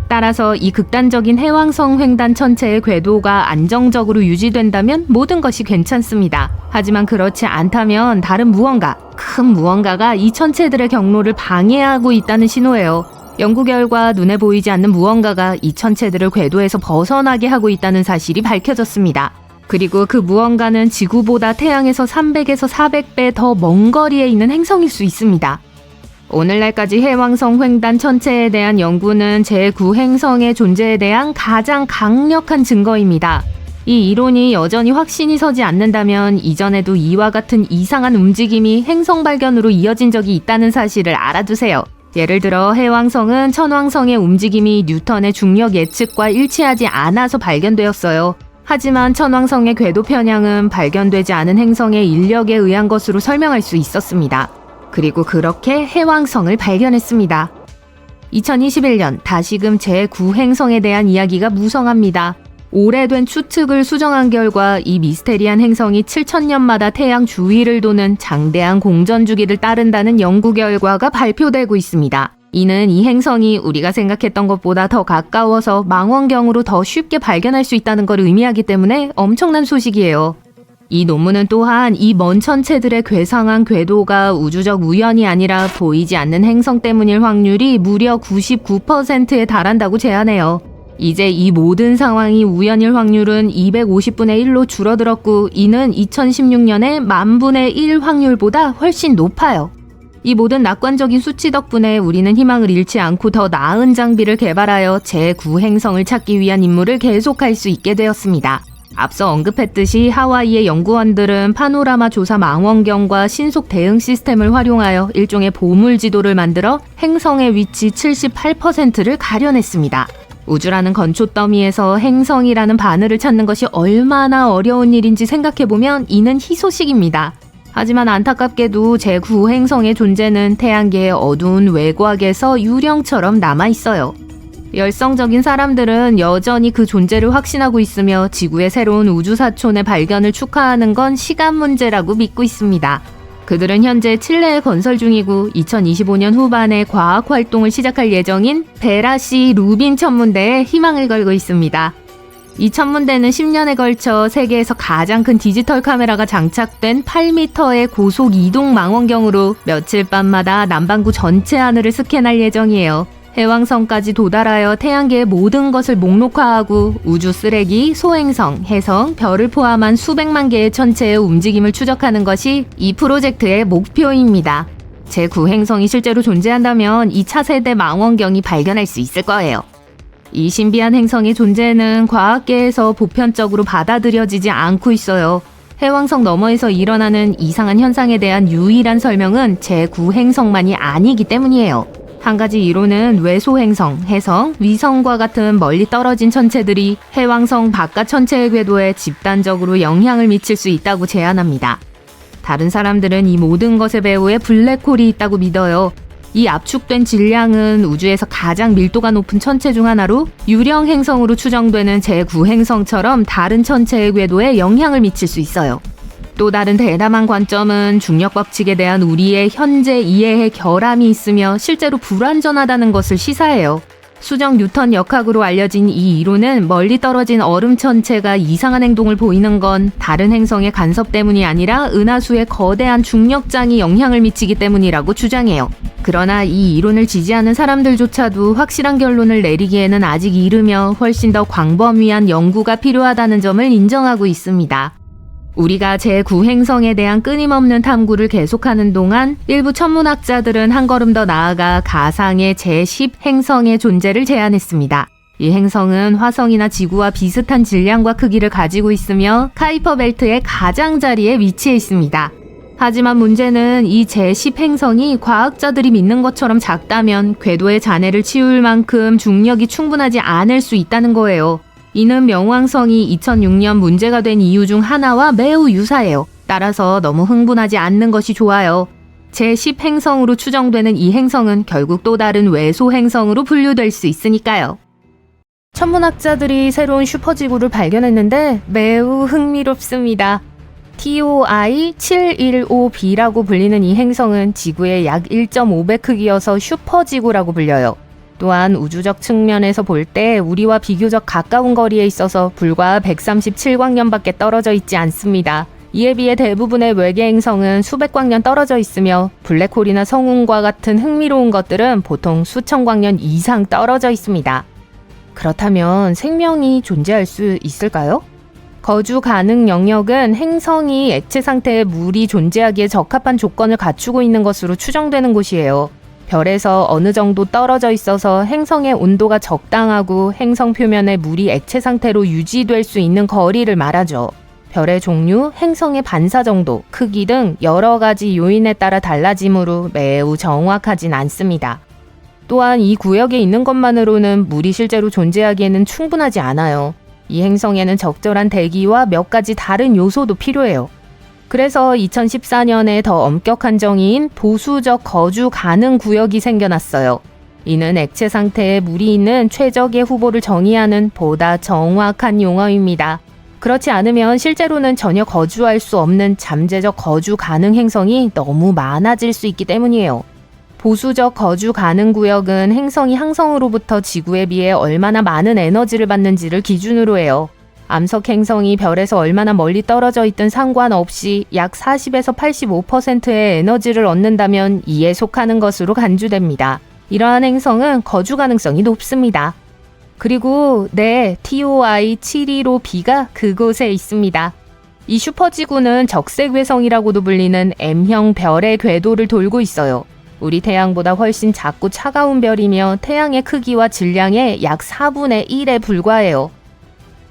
따라서 이 극단적인 해왕성 횡단 천체의 궤도가 안정적으로 유지된다면 모든 것이 괜찮습니다. 하지만 그렇지 않다면 다른 무언가, 큰 무언가가 이 천체들의 경로를 방해하고 있다는 신호예요. 연구 결과 눈에 보이지 않는 무언가가 이 천체들을 궤도에서 벗어나게 하고 있다는 사실이 밝혀졌습니다. 그리고 그 무언가는 지구보다 태양에서 300에서 400배 더 먼 거리에 있는 행성일 수 있습니다. 오늘날까지 해왕성 횡단 천체에 대한 연구는 제9행성의 존재에 대한 가장 강력한 증거입니다. 이 이론이 여전히 확신이 서지 않는다면 이전에도 이와 같은 이상한 움직임이 행성 발견으로 이어진 적이 있다는 사실을 알아두세요. 예를 들어 해왕성은 천왕성의 움직임이 뉴턴의 중력 예측과 일치하지 않아서 발견되었어요. 하지만 천왕성의 궤도 편향은 발견되지 않은 행성의 인력에 의한 것으로 설명할 수 있었습니다. 그리고 그렇게 해왕성을 발견했습니다. 2021년 다시금 제9행성에 대한 이야기가 무성합니다. 오래된 추측을 수정한 결과 이 미스테리한 행성이 7,000년마다 태양 주위를 도는 장대한 공전 주기를 따른다는 연구 결과가 발표되고 있습니다. 이는 이 행성이 우리가 생각했던 것보다 더 가까워서 망원경으로 더 쉽게 발견할 수 있다는 걸 의미하기 때문에 엄청난 소식이에요. 이 논문은 또한 이 먼 천체들의 괴상한 궤도가 우주적 우연이 아니라 보이지 않는 행성 때문일 확률이 무려 99%에 달한다고 제안해요. 이제 이 모든 상황이 우연일 확률은 250분의 1로 줄어들었고 이는 2016년의 10,000분의 1 확률보다 훨씬 높아요. 이 모든 낙관적인 수치 덕분에 우리는 희망을 잃지 않고 더 나은 장비를 개발하여 제9행성을 찾기 위한 임무를 계속할 수 있게 되었습니다. 앞서 언급했듯이 하와이의 연구원들은 파노라마 조사 망원경과 신속 대응 시스템을 활용하여 일종의 보물 지도를 만들어 행성의 위치 78%를 가려냈습니다. 우주라는 건초 더미에서 행성이라는 바늘을 찾는 것이 얼마나 어려운 일인지 생각해보면 이는 희소식입니다. 하지만 안타깝게도 제9행성의 존재는 태양계의 어두운 외곽에서 유령처럼 남아있어요. 열성적인 사람들은 여전히 그 존재를 확신하고 있으며 지구의 새로운 우주사촌의 발견을 축하하는 건 시간 문제라고 믿고 있습니다. 그들은 현재 칠레에 건설 중이고 2025년 후반에 과학 활동을 시작할 예정인 베라시 루빈 천문대에 희망을 걸고 있습니다. 이 천문대는 10년에 걸쳐 세계에서 가장 큰 디지털 카메라가 장착된 8m의 고속 이동 망원경으로 며칠 밤마다 남반구 전체 하늘을 스캔할 예정이에요. 해왕성까지 도달하여 태양계의 모든 것을 목록화하고 우주 쓰레기, 소행성, 해성, 별을 포함한 수백만 개의 천체의 움직임을 추적하는 것이 이 프로젝트의 목표입니다. 제9행성이 실제로 존재한다면 이 차세대 망원경이 발견할 수 있을 거예요. 이 신비한 행성의 존재는 과학계에서 보편적으로 받아들여지지 않고 있어요. 해왕성 너머에서 일어나는 이상한 현상에 대한 유일한 설명은 제9행성만이 아니기 때문이에요. 한 가지 이론은 외소행성, 해성, 위성과 같은 멀리 떨어진 천체들이 해왕성 바깥 천체의 궤도에 집단적으로 영향을 미칠 수 있다고 제안합니다. 다른 사람들은 이 모든 것의 배후에 블랙홀이 있다고 믿어요. 이 압축된 질량은 우주에서 가장 밀도가 높은 천체 중 하나로 유령 행성으로 추정되는 제9행성처럼 다른 천체의 궤도에 영향을 미칠 수 있어요. 또 다른 대담한 관점은 중력 법칙에 대한 우리의 현재 이해의 결함이 있으며 실제로 불완전하다는 것을 시사해요. 수정 뉴턴 역학으로 알려진 이 이론은 멀리 떨어진 얼음 천체가 이상한 행동을 보이는 건 다른 행성의 간섭 때문이 아니라 은하수의 거대한 중력장이 영향을 미치기 때문이라고 주장해요. 그러나 이 이론을 지지하는 사람들조차도 확실한 결론을 내리기에는 아직 이르며 훨씬 더 광범위한 연구가 필요하다는 점을 인정하고 있습니다. 우리가 제9행성에 대한 끊임없는 탐구를 계속하는 동안 일부 천문학자들은 한 걸음 더 나아가 가상의 제10행성의 존재를 제안했습니다. 이 행성은 화성이나 지구와 비슷한 질량과 크기를 가지고 있으며 카이퍼 벨트의 가장자리에 위치해 있습니다. 하지만 문제는 이 제10행성이 과학자들이 믿는 것처럼 작다면 궤도의 잔해를 치울 만큼 중력이 충분하지 않을 수 있다는 거예요. 이는 명왕성이 2006년 문제가 된 이유 중 하나와 매우 유사해요. 따라서 너무 흥분하지 않는 것이 좋아요. 제10행성으로 추정되는 이 행성은 결국 또 다른 외소 행성으로 분류될 수 있으니까요. 천문학자들이 새로운 슈퍼지구를 발견했는데 매우 흥미롭습니다. TOI-715b라고 불리는 이 행성은 지구의 약 1.5배 크기여서 슈퍼지구라고 불려요. 또한 우주적 측면에서 볼 때 우리와 비교적 가까운 거리에 있어서 불과 137광년밖에 떨어져 있지 않습니다. 이에 비해 대부분의 외계 행성은 수백 광년 떨어져 있으며 블랙홀이나 성운과 같은 흥미로운 것들은 보통 수천 광년 이상 떨어져 있습니다. 그렇다면 생명이 존재할 수 있을까요? 거주 가능 영역은 행성이 액체 상태의 물이 존재하기에 적합한 조건을 갖추고 있는 것으로 추정되는 곳이에요. 별에서 어느 정도 떨어져 있어서 행성의 온도가 적당하고 행성 표면에 물이 액체 상태로 유지될 수 있는 거리를 말하죠. 별의 종류, 행성의 반사 정도, 크기 등 여러 가지 요인에 따라 달라지므로 매우 정확하진 않습니다. 또한 이 구역에 있는 것만으로는 물이 실제로 존재하기에는 충분하지 않아요. 이 행성에는 적절한 대기와 몇 가지 다른 요소도 필요해요. 그래서 2014년에 더 엄격한 정의인 보수적 거주 가능 구역이 생겨났어요. 이는 액체 상태에 물이 있는 최적의 후보를 정의하는 보다 정확한 용어입니다. 그렇지 않으면 실제로는 전혀 거주할 수 없는 잠재적 거주 가능 행성이 너무 많아질 수 있기 때문이에요. 보수적 거주 가능 구역은 행성이 항성으로부터 지구에 비해 얼마나 많은 에너지를 받는지를 기준으로 해요. 암석 행성이 별에서 얼마나 멀리 떨어져 있든 상관없이 약 40에서 85%의 에너지를 얻는다면 이에 속하는 것으로 간주됩니다. 이러한 행성은 거주 가능성이 높습니다. 그리고 TOI 715b가 그곳에 있습니다. 이 슈퍼지구는 적색외성이라고도 불리는 M형 별의 궤도를 돌고 있어요. 우리 태양보다 훨씬 작고 차가운 별이며 태양의 크기와 질량의 약 4분의 1에 불과해요.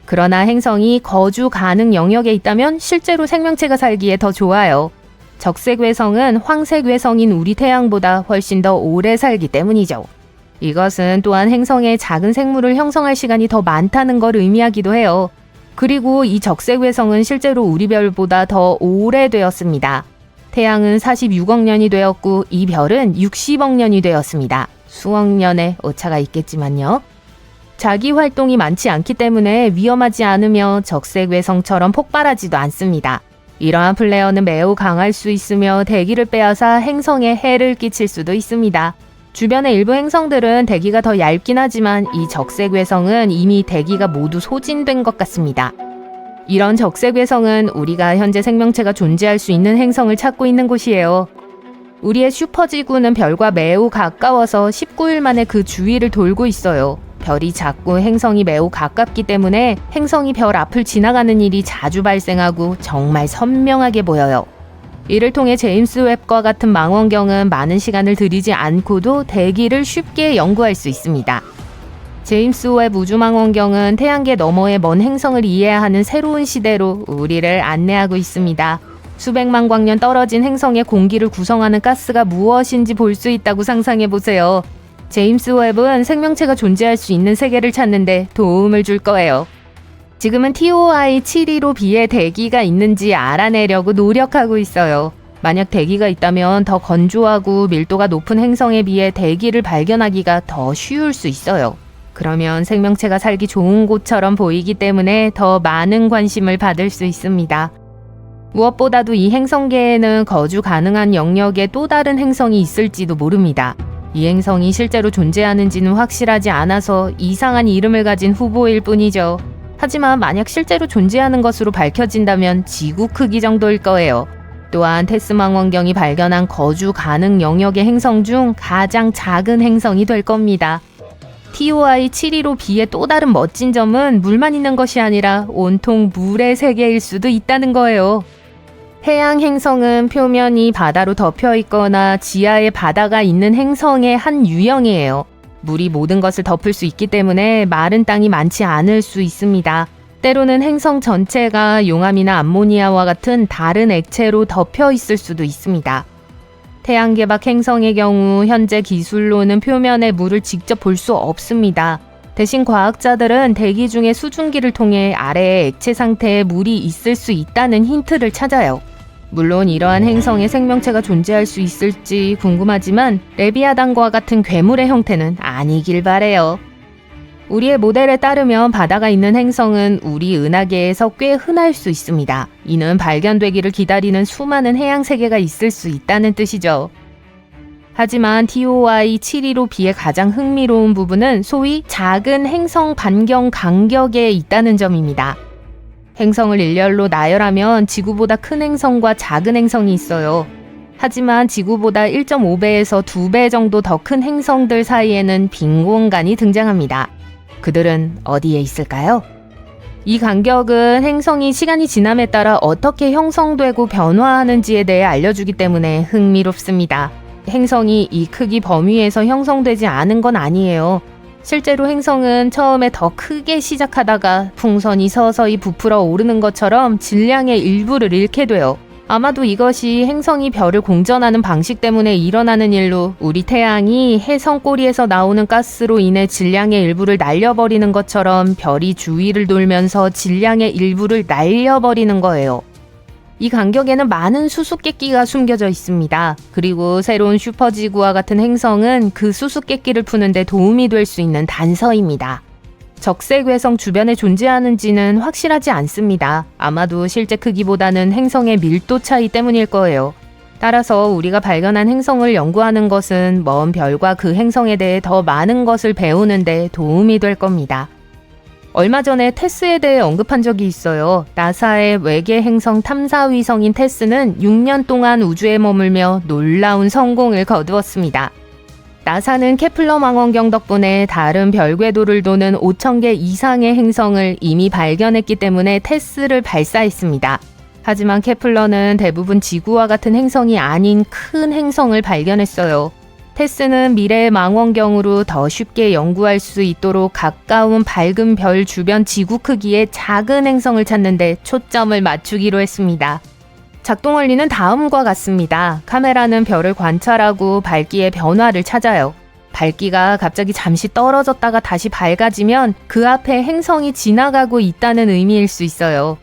그러나 행성이 거주 가능 영역에 있다면 실제로 생명체가 살기에 더 좋아요. 적색외성은 황색외성인 우리 태양보다 훨씬 더 오래 살기 때문이죠. 이것은 또한 행성에 작은 생물을 형성할 시간이 더 많다는 걸 의미하기도 해요. 그리고 이 적색외성은 실제로 우리 별보다 더 오래되었습니다. 태양은 46억 년이 되었고 이 별은 60억 년이 되었습니다. 수억 년의 오차가 있겠지만요. 자기 활동이 많지 않기 때문에 위험하지 않으며 적색외성처럼 폭발하지도 않습니다. 이러한 플레이어는 매우 강할 수 있으며 대기를 빼앗아 행성에 해를 끼칠 수도 있습니다. 주변의 일부 행성들은 대기가 더 얇긴 하지만 이 적색외성은 이미 대기가 모두 소진된 것 같습니다. 이런 적색외성은 우리가 현재 생명체가 존재할 수 있는 행성을 찾고 있는 곳이에요. 우리의 슈퍼지구는 별과 매우 가까워서 19일 만에 그 주위를 돌고 있어요. 별이 작고 행성이 매우 가깝기 때문에 행성이 별 앞을 지나가는 일이 자주 발생하고 정말 선명하게 보여요. 이를 통해 제임스 웹과 같은 망원경은 많은 시간을 들이지 않고도 대기를 쉽게 연구할 수 있습니다. 제임스 웹 우주망원경은 태양계 너머의 먼 행성을 이해하는 새로운 시대로 우리를 안내하고 있습니다. 수백만 광년 떨어진 행성의 공기를 구성하는 가스가 무엇인지 볼 수 있다고 상상해보세요. 제임스 웹은 생명체가 존재할 수 있는 세계를 찾는데 도움을 줄 거예요. 지금은 TOI 715b에 대기가 있는지 알아내려고 노력하고 있어요. 만약 대기가 있다면 더 건조하고 밀도가 높은 행성에 비해 대기를 발견하기가 더 쉬울 수 있어요. 그러면 생명체가 살기 좋은 곳처럼 보이기 때문에 더 많은 관심을 받을 수 있습니다. 무엇보다도 이 행성계에는 거주 가능한 영역에 또 다른 행성이 있을지도 모릅니다. 이 행성이 실제로 존재하는지는 확실하지 않아서 이상한 이름을 가진 후보일 뿐이죠. 하지만 만약 실제로 존재하는 것으로 밝혀진다면 지구 크기 정도일 거예요. 또한 테스 망원경이 발견한 거주 가능 영역의 행성 중 가장 작은 행성이 될 겁니다. TOI 715b의 또 다른 멋진 점은 물만 있는 것이 아니라 온통 물의 세계일 수도 있다는 거예요. 해양 행성은 표면이 바다로 덮여 있거나 지하에 바다가 있는 행성의 한 유형이에요. 물이 모든 것을 덮을 수 있기 때문에 마른 땅이 많지 않을 수 있습니다. 때로는 행성 전체가 용암이나 암모니아와 같은 다른 액체로 덮여 있을 수도 있습니다. 태양계 밖 행성의 경우 현재 기술로는 표면의 물을 직접 볼 수 없습니다. 대신 과학자들은 대기 중의 수증기를 통해 아래의 액체 상태에 물이 있을 수 있다는 힌트를 찾아요. 물론 이러한 행성에 생명체가 존재할 수 있을지 궁금하지만 레비아단과 같은 괴물의 형태는 아니길 바래요. 우리의 모델에 따르면 바다가 있는 행성은 우리 은하계에서 꽤 흔할 수 있습니다. 이는 발견되기를 기다리는 수많은 해양 세계가 있을 수 있다는 뜻이죠. 하지만 TOI 715b의 가장 흥미로운 부분은 소위 작은 행성 반경 간격에 있다는 점입니다. 행성을 일렬로 나열하면 지구보다 큰 행성과 작은 행성이 있어요. 하지만 지구보다 1.5배에서 2배 정도 더 큰 행성들 사이에는 빈 공간이 등장합니다. 그들은 어디에 있을까요? 이 간격은 행성이 시간이 지남에 따라 어떻게 형성되고 변화하는지에 대해 알려주기 때문에 흥미롭습니다. 행성이 이 크기 범위에서 형성되지 않은 건 아니에요. 실제로 행성은 처음에 더 크게 시작하다가 풍선이 서서히 부풀어 오르는 것처럼 질량의 일부를 잃게 돼요. 아마도 이것이 행성이 별을 공전하는 방식 때문에 일어나는 일로 우리 태양이 해성 꼬리에서 나오는 가스로 인해 질량의 일부를 날려버리는 것처럼 별이 주위를 돌면서 질량의 일부를 날려버리는 거예요. 이 간격에는 많은 수수께끼가 숨겨져 있습니다. 그리고 새로운 슈퍼지구와 같은 행성은 그 수수께끼를 푸는데 도움이 될 수 있는 단서입니다. 적색외성 주변에 존재하는지는 확실하지 않습니다. 아마도 실제 크기보다는 행성의 밀도 차이 때문일 거예요. 따라서 우리가 발견한 행성을 연구하는 것은 먼 별과 그 행성에 대해 더 많은 것을 배우는 데 도움이 될 겁니다. 얼마 전에 테스에 대해 언급한 적이 있어요. 나사의 외계 행성 탐사 위성인 테스는 6년 동안 우주에 머물며 놀라운 성공을 거두었습니다. 나사는 케플러 망원경 덕분에 다른 별 궤도를 도는 5,000개 이상의 행성을 이미 발견했기 때문에 테스를 발사했습니다. 하지만 케플러는 대부분 지구와 같은 행성이 아닌 큰 행성을 발견했어요. 테스는 미래의 망원경으로 더 쉽게 연구할 수 있도록 가까운 밝은 별 주변 지구 크기의 작은 행성을 찾는 데 초점을 맞추기로 했습니다. 작동 원리는 다음과 같습니다. 카메라는 별을 관찰하고 밝기의 변화를 찾아요. 밝기가 갑자기 잠시 떨어졌다가 다시 밝아지면 그 앞에 행성이 지나가고 있다는 의미일 수 있어요.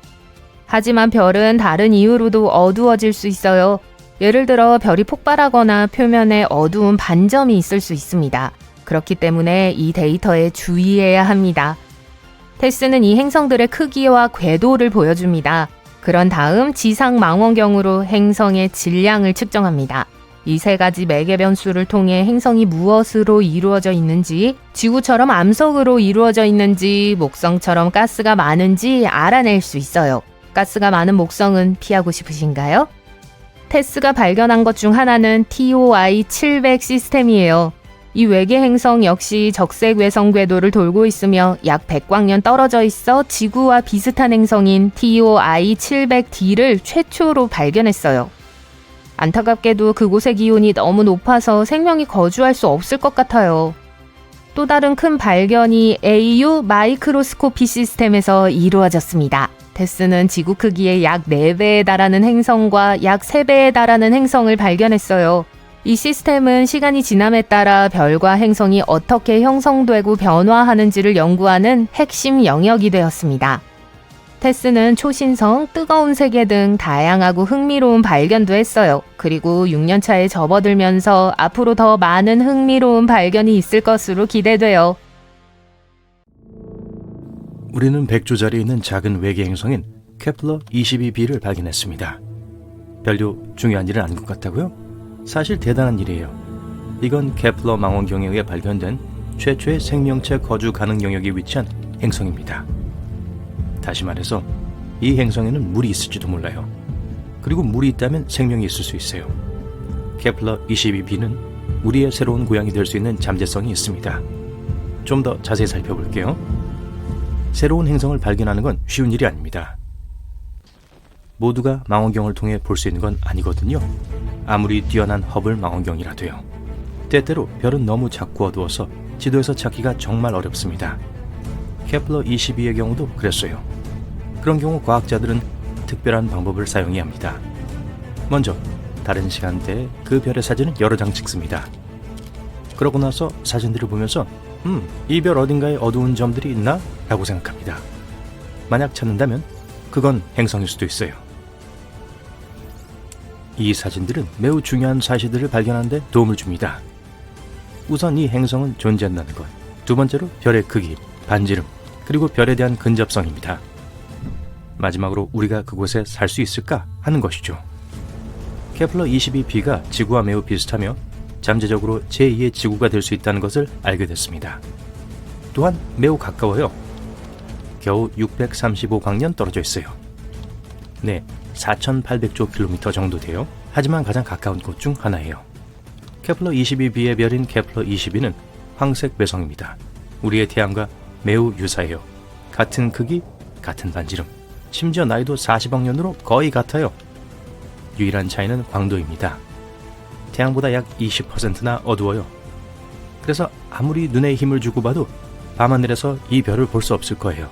하지만 별은 다른 이유로도 어두워질 수 있어요. 예를 들어 별이 폭발하거나 표면에 어두운 반점이 있을 수 있습니다. 그렇기 때문에 이 데이터에 주의해야 합니다. 테스는 이 행성들의 크기와 궤도를 보여줍니다. 그런 다음 지상 망원경으로 행성의 질량을 측정합니다. 이 세 가지 매개 변수를 통해 행성이 무엇으로 이루어져 있는지, 지구처럼 암석으로 이루어져 있는지, 목성처럼 가스가 많은지 알아낼 수 있어요. 가스가 많은 목성은 피하고 싶으신가요? 테스가 발견한 것 중 하나는 TOI 700 시스템이에요. 이 외계 행성 역시 적색 외성 궤도를 돌고 있으며 약 100광년 떨어져 있어 지구와 비슷한 행성인 TOI 700D를 최초로 발견했어요. 안타깝게도 그곳의 기온이 너무 높아서 생명이 거주할 수 없을 것 같아요. 또 다른 큰 발견이 AU 마이크로스코피 시스템에서 이루어졌습니다. 테스는 지구 크기의 약 4배에 달하는 행성과 약 3배에 달하는 행성을 발견했어요. 이 시스템은 시간이 지남에 따라 별과 행성이 어떻게 형성되고 변화하는지를 연구하는 핵심 영역이 되었습니다. 테스는 초신성, 뜨거운 세계 등 다양하고 흥미로운 발견도 했어요. 그리고 6년 차에 접어들면서 앞으로 더 많은 흥미로운 발견이 있을 것으로 기대돼요. 우리는 백조자리에 있는 작은 외계 행성인 케플러 22b를 발견했습니다. 별로 중요한 일은 아닌 것 같다고요? 사실 대단한 일이에요. 이건 케플러 망원경에 의해 발견된 최초의 생명체 거주 가능 영역에 위치한 행성입니다. 다시 말해서 이 행성에는 물이 있을지도 몰라요. 그리고 물이 있다면 생명이 있을 수 있어요. 케플러 22b는 우리의 새로운 고향이 될 수 있는 잠재성이 있습니다. 좀 더 자세히 살펴볼게요. 새로운 행성을 발견하는 건 쉬운 일이 아닙니다. 모두가 망원경을 통해 볼 수 있는 건 아니거든요. 아무리 뛰어난 허블 망원경이라도요. 때때로 별은 너무 작고 어두워서 지도에서 찾기가 정말 어렵습니다. 케플러 22의 경우도 그랬어요. 그런 경우 과학자들은 특별한 방법을 사용해야 합니다. 먼저 다른 시간대에 그 별의 사진을 여러 장 찍습니다. 그러고 나서 사진들을 보면서 이 별 어딘가에 어두운 점들이 있나? 라고 생각합니다. 만약 찾는다면 그건 행성일 수도 있어요. 이 사진들은 매우 중요한 사실들을 발견하는 데 도움을 줍니다. 우선 이 행성은 존재한다는 것, 두 번째로 별의 크기, 반지름, 그리고 별에 대한 근접성입니다. 마지막으로 우리가 그곳에 살 수 있을까 하는 것이죠. 케플러 22b가 지구와 매우 비슷하며 잠재적으로 제2의 지구가 될 수 있다는 것을 알게 됐습니다. 또한 매우 가까워요. 겨우 635광년 떨어져 있어요. 네, 4,800조 킬로미터 정도 돼요. 하지만 가장 가까운 곳 중 하나예요. 케플러 22b의 별인 케플러 22는 황색 외성입니다. 우리의 태양과 매우 유사해요. 같은 크기, 같은 반지름, 심지어 나이도 40억 년으로 거의 같아요. 유일한 차이는 광도입니다. 태양보다 약 20%나 어두워요. 그래서 아무리 눈에 힘을 주고 봐도 밤하늘에서 이 별을 볼 수 없을 거예요.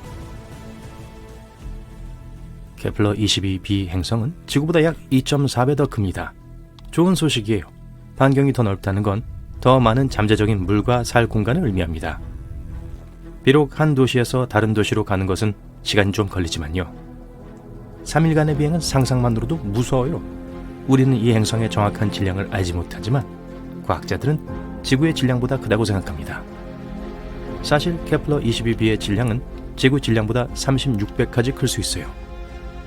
케플러 22b 행성은 지구보다 약 2.4배 더 큽니다. 좋은 소식이에요. 반경이 더 넓다는 건 더 많은 잠재적인 물과 살 공간을 의미합니다. 비록 한 도시에서 다른 도시로 가는 것은 시간이 좀 걸리지만요. 3일간의 비행은 상상만으로도 무서워요. 우리는 이 행성의 정확한 질량을 알지 못하지만 과학자들은 지구의 질량보다 크다고 생각합니다. 사실 케플러 22b의 질량은 지구 질량보다 36배까지 클 수 있어요.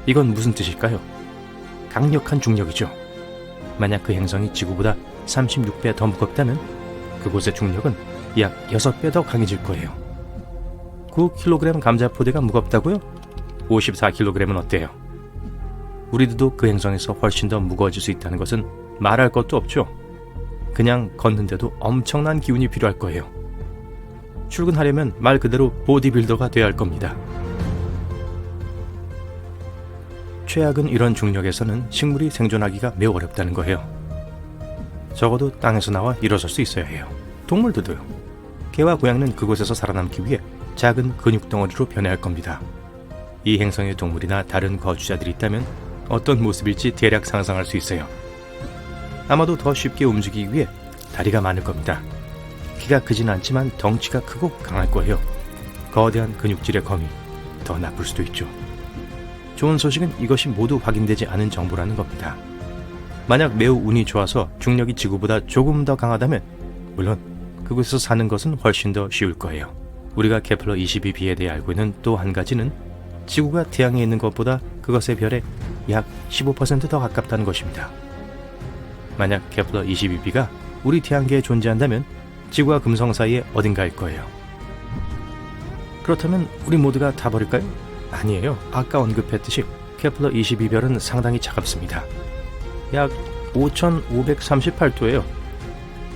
이건 무슨 뜻일까요? 강력한 중력이죠. 만약 그 행성이 지구보다 36배 더 무겁다면 그곳의 중력은 약 6배 더 강해질 거예요. 9kg 감자포대가 무겁다고요? 54kg은 어때요? 우리들도 그 행성에서 훨씬 더 무거워질 수 있다는 것은 말할 것도 없죠. 그냥 걷는데도 엄청난 기운이 필요할 거예요. 출근하려면 말 그대로 보디빌더가 돼야 할 겁니다. 최악은 이런 중력에서는 식물이 생존하기가 매우 어렵다는 거예요. 적어도 땅에서 나와 일어설 수 있어야 해요. 동물들도요. 개와 고양이는 그곳에서 살아남기 위해 작은 근육덩어리로 변해야 할 겁니다. 이 행성의 동물이나 다른 거주자들이 있다면 어떤 모습일지 대략 상상할 수 있어요. 아마도 더 쉽게 움직이기 위해 다리가 많을 겁니다. 키가 크진 않지만 덩치가 크고 강할 거예요. 거대한 근육질의 검이 더 나쁠 수도 있죠. 좋은 소식은 이것이 모두 확인되지 않은 정보라는 겁니다. 만약 매우 운이 좋아서 중력이 지구보다 조금 더 강하다면 물론 그곳에서 사는 것은 훨씬 더 쉬울 거예요. 우리가 케플러 22b에 대해 알고 있는 또 한 가지는 지구가 태양에 있는 것보다 그것의 별에 약 15% 더 가깝다는 것입니다. 만약 케플러 22b가 우리 태양계에 존재한다면 지구와 금성 사이에 어딘가일 거예요. 그렇다면 우리 모두가 다 버릴까요? 아니에요. 아까 언급했듯이 케플러 22별은 상당히 차갑습니다. 약 5538도예요.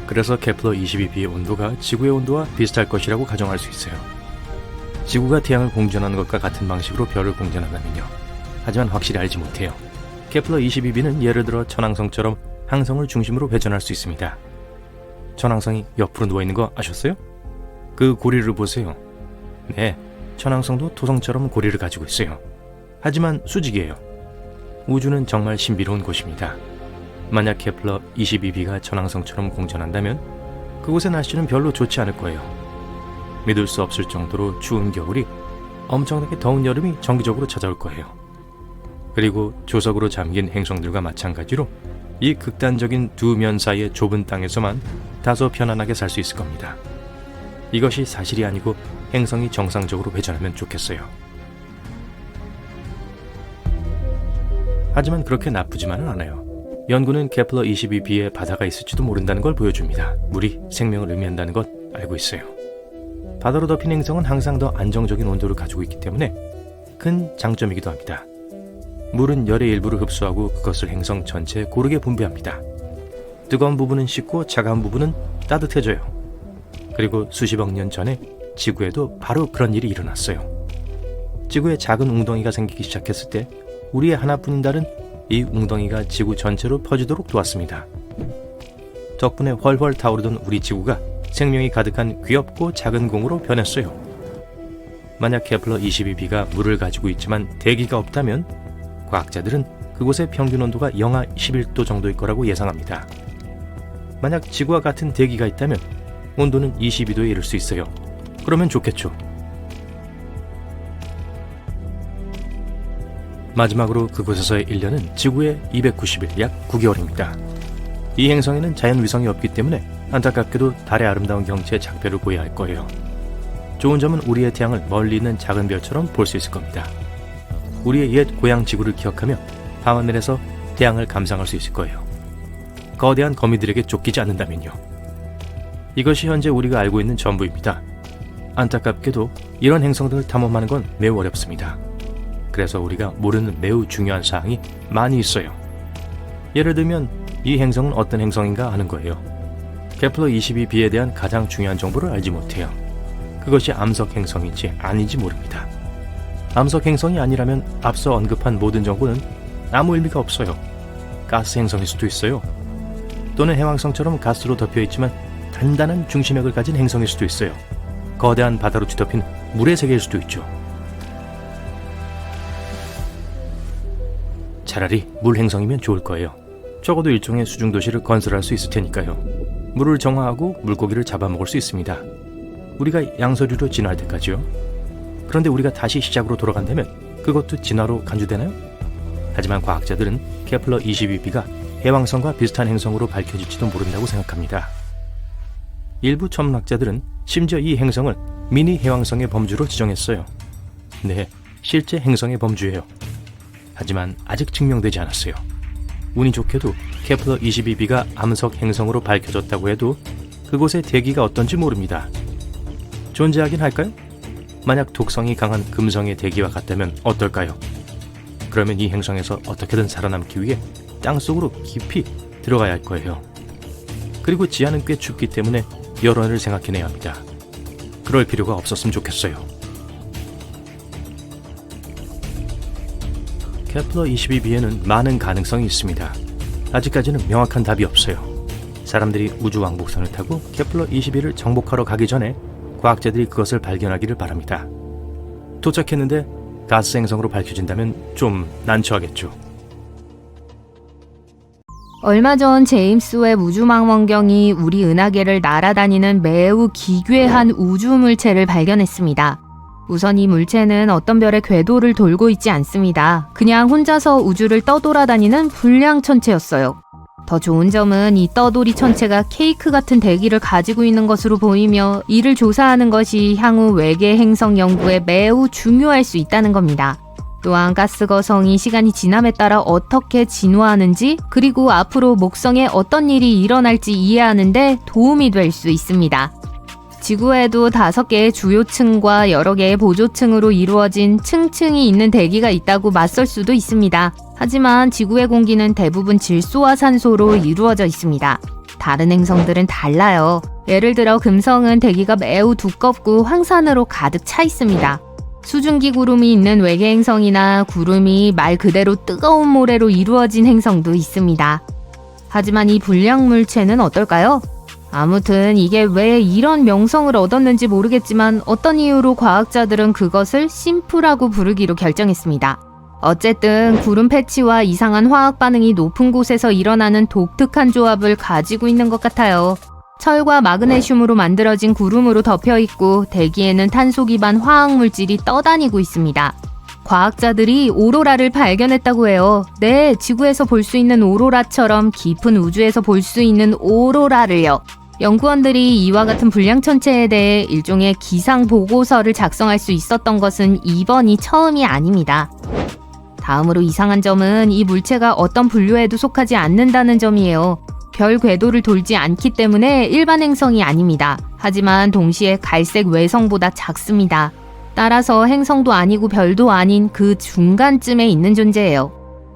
그래서 케플러 22b의 온도가 지구의 온도와 비슷할 것이라고 가정할 수 있어요. 지구가 태양을 공전하는 것과 같은 방식으로 별을 공전한다면요. 하지만 확실히 알지 못해요. 케플러 22b는 예를 들어 천왕성처럼 항성을 중심으로 회전할 수 있습니다. 천왕성이 옆으로 누워있는 거 아셨어요? 그 고리를 보세요. 네, 천왕성도 토성처럼 고리를 가지고 있어요. 하지만 수직이에요. 우주는 정말 신비로운 곳입니다. 만약 케플러 22b가 천왕성처럼 공전한다면 그곳의 날씨는 별로 좋지 않을 거예요. 믿을 수 없을 정도로 추운 겨울이 엄청나게 더운 여름이 정기적으로 찾아올 거예요. 그리고 조석으로 잠긴 행성들과 마찬가지로 이 극단적인 두 면 사이의 좁은 땅에서만 다소 편안하게 살 수 있을 겁니다. 이것이 사실이 아니고 행성이 정상적으로 회전하면 좋겠어요. 하지만 그렇게 나쁘지만은 않아요. 연구는 케플러 22b에 바다가 있을지도 모른다는 걸 보여줍니다. 물이 생명을 의미한다는 것 알고 있어요. 바다로 덮인 행성은 항상 더 안정적인 온도를 가지고 있기 때문에 큰 장점이기도 합니다. 물은 열의 일부를 흡수하고 그것을 행성 전체에 고르게 분배합니다. 뜨거운 부분은 식고 차가운 부분은 따뜻해져요. 그리고 수십억 년 전에 지구에도 바로 그런 일이 일어났어요. 지구에 작은 웅덩이가 생기기 시작했을 때 우리의 하나뿐인 달은 이 웅덩이가 지구 전체로 퍼지도록 도왔습니다. 덕분에 훨훨 타오르던 우리 지구가 생명이 가득한 귀엽고 작은 공으로 변했어요. 만약 케플러 22b가 물을 가지고 있지만 대기가 없다면 과학자들은 그곳의 평균 온도가 영하 11도 정도일 거라고 예상합니다. 만약 지구와 같은 대기가 있다면 온도는 22도에 이를 수 있어요. 그러면 좋겠죠. 마지막으로 그곳에서의 1년은 지구의 290일, 약 9개월입니다. 이 행성에는 자연위성이 없기 때문에 안타깝게도 달의 아름다운 경치에 작별을 보여야 할 거예요. 좋은 점은 우리의 태양을 멀리 있는 작은 별처럼 볼 수 있을 겁니다. 우리의 옛 고향 지구를 기억하며 밤하늘에서 태양을 감상할 수 있을 거예요. 거대한 거미들에게 쫓기지 않는다면요. 이것이 현재 우리가 알고 있는 전부입니다. 안타깝게도 이런 행성 등을 탐험하는 건 매우 어렵습니다. 그래서 우리가 모르는 매우 중요한 사항이 많이 있어요. 예를 들면 이 행성은 어떤 행성인가 하는 거예요. 케플러 22b에 대한 가장 중요한 정보를 알지 못해요. 그것이 암석 행성인지 아닌지 모릅니다. 암석 행성이 아니라면 앞서 언급한 모든 정보는 아무 의미가 없어요. 가스 행성일 수도 있어요. 또는 해왕성처럼 가스로 덮여있지만 단단한 중심액을 가진 행성일 수도 있어요. 거대한 바다로 뒤덮인 물의 세계일 수도 있죠. 차라리 물 행성이면 좋을 거예요. 적어도 일종의 수중 도시를 건설할 수 있을 테니까요. 물을 정화하고 물고기를 잡아먹을 수 있습니다. 우리가 양서류로 진화할 때까지요. 그런데 우리가 다시 시작으로 돌아간다면 그것도 진화로 간주되나요? 하지만 과학자들은 케플러 22b가 해왕성과 비슷한 행성으로 밝혀질지도 모른다고 생각합니다. 일부 천문학자들은 심지어 이 행성을 미니 해왕성의 범주로 지정했어요. 네, 실제 행성의 범주예요. 하지만 아직 증명되지 않았어요. 운이 좋게도 케플러 22b가 암석 행성으로 밝혀졌다고 해도 그곳의 대기가 어떤지 모릅니다. 존재하긴 할까요? 만약 독성이 강한 금성의 대기와 같다면 어떨까요? 그러면 이 행성에서 어떻게든 살아남기 위해 땅속으로 깊이 들어가야 할 거예요. 그리고 지하는 꽤 춥기 때문에 열원을 생각해내야 합니다. 그럴 필요가 없었으면 좋겠어요. 케플러 22b에는 많은 가능성이 있습니다. 아직까지는 명확한 답이 없어요. 사람들이 우주 왕복선을 타고 케플러 22를 정복하러 가기 전에 과학자들이 그것을 발견하기를 바랍니다. 도착했는데 가스 행성으로 밝혀진다면 좀 난처하겠죠. 얼마 전 제임스 웹 우주망원경이 우리 은하계를 날아다니는 매우 기괴한 우주 물체를 발견했습니다. 우선 이 물체는 어떤 별의 궤도를 돌고 있지 않습니다. 그냥 혼자서 우주를 떠돌아다니는 불량천체였어요. 더 좋은 점은 이 떠돌이 천체가 케이크 같은 대기를 가지고 있는 것으로 보이며 이를 조사하는 것이 향후 외계 행성 연구에 매우 중요할 수 있다는 겁니다. 또한 가스 거성이 시간이 지남에 따라 어떻게 진화하는지 그리고 앞으로 목성에 어떤 일이 일어날지 이해하는 데 도움이 될 수 있습니다. 지구에도 5개의 주요 층과 여러 개의 보조층으로 이루어진 층층이 있는 대기가 있다고 맞설 수도 있습니다. 하지만 지구의 공기는 대부분 질소와 산소로 이루어져 있습니다. 다른 행성들은 달라요. 예를 들어 금성은 대기가 매우 두껍고 황산으로 가득 차 있습니다. 수증기 구름이 있는 외계 행성이나 구름이 말 그대로 뜨거운 모래로 이루어진 행성도 있습니다. 하지만 이 불량 물체는 어떨까요? 아무튼 이게 왜 이런 명성을 얻었는지 모르겠지만 어떤 이유로 과학자들은 그것을 심프라고 부르기로 결정했습니다. 어쨌든 구름 패치와 이상한 화학 반응이 높은 곳에서 일어나는 독특한 조합을 가지고 있는 것 같아요. 철과 마그네슘으로 만들어진 구름으로 덮여 있고 대기에는 탄소 기반 화학 물질이 떠다니고 있습니다. 과학자들이 오로라를 발견했다고 해요. 네, 지구에서 볼 수 있는 오로라처럼 깊은 우주에서 볼 수 있는 오로라를요. 연구원들이 이와 같은 불량천체에 대해 일종의 기상 보고서를 작성할 수 있었던 것은 이번이 처음이 아닙니다. 다음으로 이상한 점은 이 물체가 어떤 분류에도 속하지 않는다는 점이에요. 별 궤도를 돌지 않기 때문에 일반 행성이 아닙니다. 하지만 동시에 갈색 외성보다 작습니다. 따라서 행성도 아니고 별도 아닌 그 중간쯤에 있는 존재예요.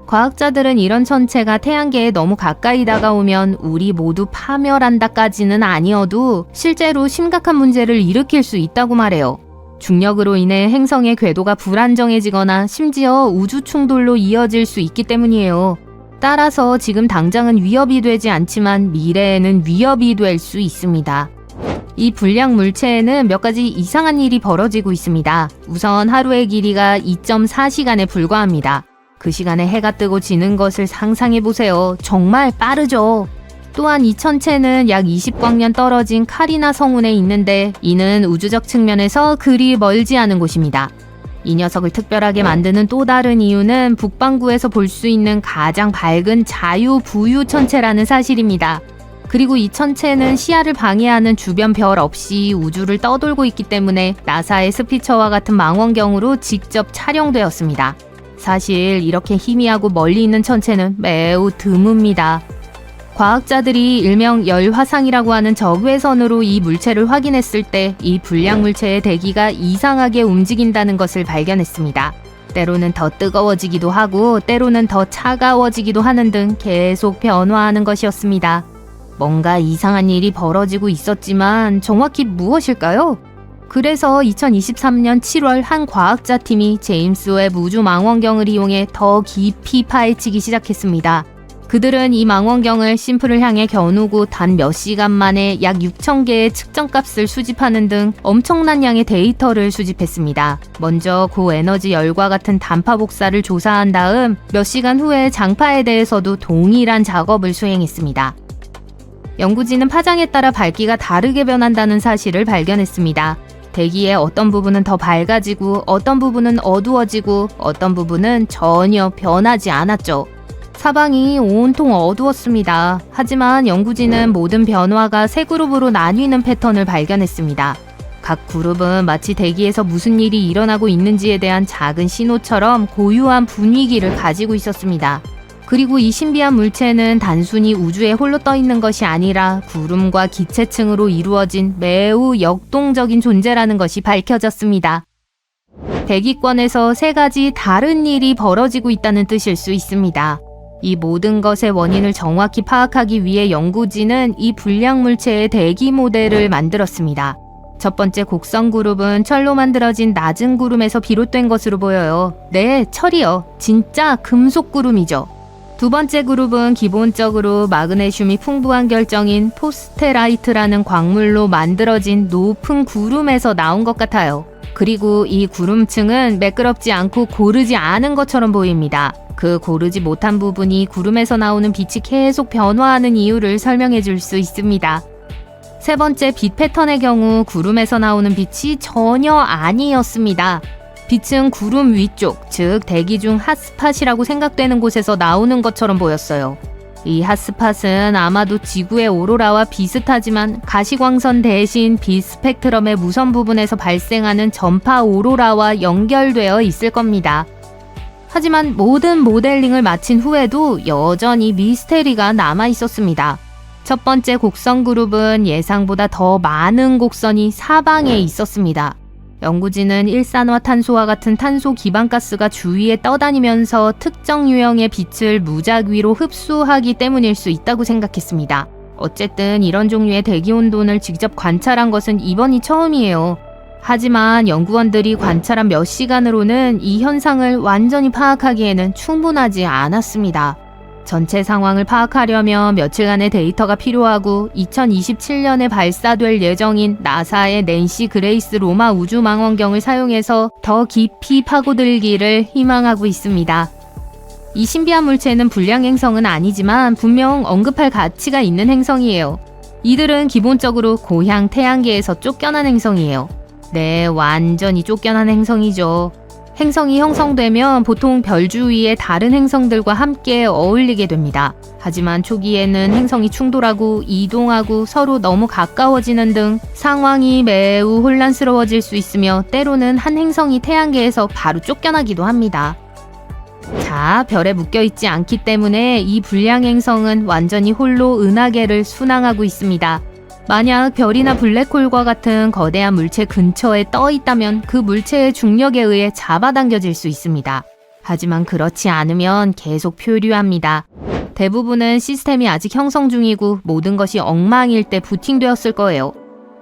과학자들은 이런 천체가 태양계에 너무 가까이 다가오면 우리 모두 파멸한다까지는 아니어도 실제로 심각한 문제를 일으킬 수 있다고 말해요. 중력으로 인해 행성의 궤도가 불안정해지거나 심지어 우주 충돌로 이어질 수 있기 때문이에요. 따라서 지금 당장은 위협이 되지 않지만 미래에는 위협이 될 수 있습니다. 이 불량 물체에는 몇 가지 이상한 일이 벌어지고 있습니다. 우선 하루의 길이가 2.4시간에 불과합니다. 그 시간에 해가 뜨고 지는 것을 상상해보세요. 정말 빠르죠? 또한 이 천체는 약 20광년 떨어진 카리나 성운에 있는데 이는 우주적 측면에서 그리 멀지 않은 곳입니다. 이 녀석을 특별하게 만드는 또 다른 이유는 북반구에서 볼 수 있는 가장 밝은 자유부유 천체라는 사실입니다. 그리고 이 천체는 시야를 방해하는 주변 별 없이 우주를 떠돌고 있기 때문에 나사의 스피처와 같은 망원경으로 직접 촬영되었습니다. 사실 이렇게 희미하고 멀리 있는 천체는 매우 드뭅니다. 과학자들이 일명 열화상이라고 하는 적외선으로 이 물체를 확인했을 때 이 불량 물체의 대기가 이상하게 움직인다는 것을 발견했습니다. 때로는 더 뜨거워지기도 하고 때로는 더 차가워지기도 하는 등 계속 변화하는 것이었습니다. 뭔가 이상한 일이 벌어지고 있었지만 정확히 무엇일까요? 그래서 2023년 7월 한 과학자 팀이 제임스 웹 우주 망원경을 이용해 더 깊이 파헤치기 시작했습니다. 그들은 이 망원경을 심플을 향해 겨누고 단 몇 시간 만에 약 6,000개의 측정값을 수집하는 등 엄청난 양의 데이터를 수집했습니다. 먼저 고에너지 열과 같은 단파 복사를 조사한 다음 몇 시간 후에 장파에 대해서도 동일한 작업을 수행했습니다. 연구진은 파장에 따라 밝기가 다르게 변한다는 사실을 발견했습니다. 대기의 어떤 부분은 더 밝아지고 어떤 부분은 어두워지고 어떤 부분은 전혀 변하지 않았죠. 사방이 온통 어두웠습니다. 하지만 연구진은 모든 변화가 세 그룹으로 나뉘는 패턴을 발견했습니다. 각 그룹은 마치 대기에서 무슨 일이 일어나고 있는지에 대한 작은 신호처럼 고유한 분위기를 가지고 있었습니다. 그리고 이 신비한 물체는 단순히 우주에 홀로 떠 있는 것이 아니라 구름과 기체층으로 이루어진 매우 역동적인 존재라는 것이 밝혀졌습니다. 대기권에서 세 가지 다른 일이 벌어지고 있다는 뜻일 수 있습니다. 이 모든 것의 원인을 정확히 파악하기 위해 연구진은 이 불량 물체의 대기 모델을 만들었습니다. 첫 번째 곡성 그룹은 철로 만들어진 낮은 구름에서 비롯된 것으로 보여요. 네, 철이요. 진짜 금속 구름이죠. 두 번째 그룹은 기본적으로 마그네슘이 풍부한 결정인 포스테라이트라는 광물로 만들어진 높은 구름에서 나온 것 같아요. 그리고 이 구름층은 매끄럽지 않고 고르지 않은 것처럼 보입니다. 그 고르지 못한 부분이 구름에서 나오는 빛이 계속 변화하는 이유를 설명해 줄 수 있습니다. 세 번째 빛 패턴의 경우 구름에서 나오는 빛이 전혀 아니었습니다. 빛은 구름 위쪽, 즉 대기 중 핫스팟이라고 생각되는 곳에서 나오는 것처럼 보였어요. 이 핫스팟은 아마도 지구의 오로라와 비슷하지만 가시광선 대신 빛 스펙트럼의 무선 부분에서 발생하는 전파 오로라와 연결되어 있을 겁니다. 하지만 모든 모델링을 마친 후에도 여전히 미스테리가 남아 있었습니다. 첫 번째 곡선 그룹은 예상보다 더 많은 곡선이 사방에 있었습니다. 연구진은 일산화탄소와 같은 탄소 기반가스가 주위에 떠다니면서 특정 유형의 빛을 무작위로 흡수하기 때문일 수 있다고 생각했습니다. 어쨌든 이런 종류의 대기 온도를 직접 관찰한 것은 이번이 처음이에요. 하지만 연구원들이 관찰한 몇 시간으로는 이 현상을 완전히 파악하기에는 충분하지 않았습니다. 전체 상황을 파악하려면 며칠간의 데이터가 필요하고 2027년에 발사될 예정인 나사의 낸시 그레이스 로마 우주망원경을 사용해서 더 깊이 파고들기를 희망하고 있습니다. 이 신비한 물체는 불량 행성은 아니지만 분명 언급할 가치가 있는 행성이에요. 이들은 기본적으로 고향 태양계에서 쫓겨난 행성이에요. 네, 완전히 쫓겨난 행성이죠. 행성이 형성되면 보통 별 주위의 다른 행성들과 함께 어울리게 됩니다. 하지만 초기에는 행성이 충돌하고 이동하고 서로 너무 가까워지는 등 상황이 매우 혼란스러워질 수 있으며 때로는 한 행성이 태양계에서 바로 쫓겨나기도 합니다. 자, 별에 묶여있지 않기 때문에 이 불량 행성은 완전히 홀로 은하계를 순항하고 있습니다. 만약 별이나 블랙홀과 같은 거대한 물체 근처에 떠 있다면 그 물체의 중력에 의해 잡아당겨질 수 있습니다. 하지만 그렇지 않으면 계속 표류합니다. 대부분은 시스템이 아직 형성 중이고 모든 것이 엉망일 때 부팅되었을 거예요.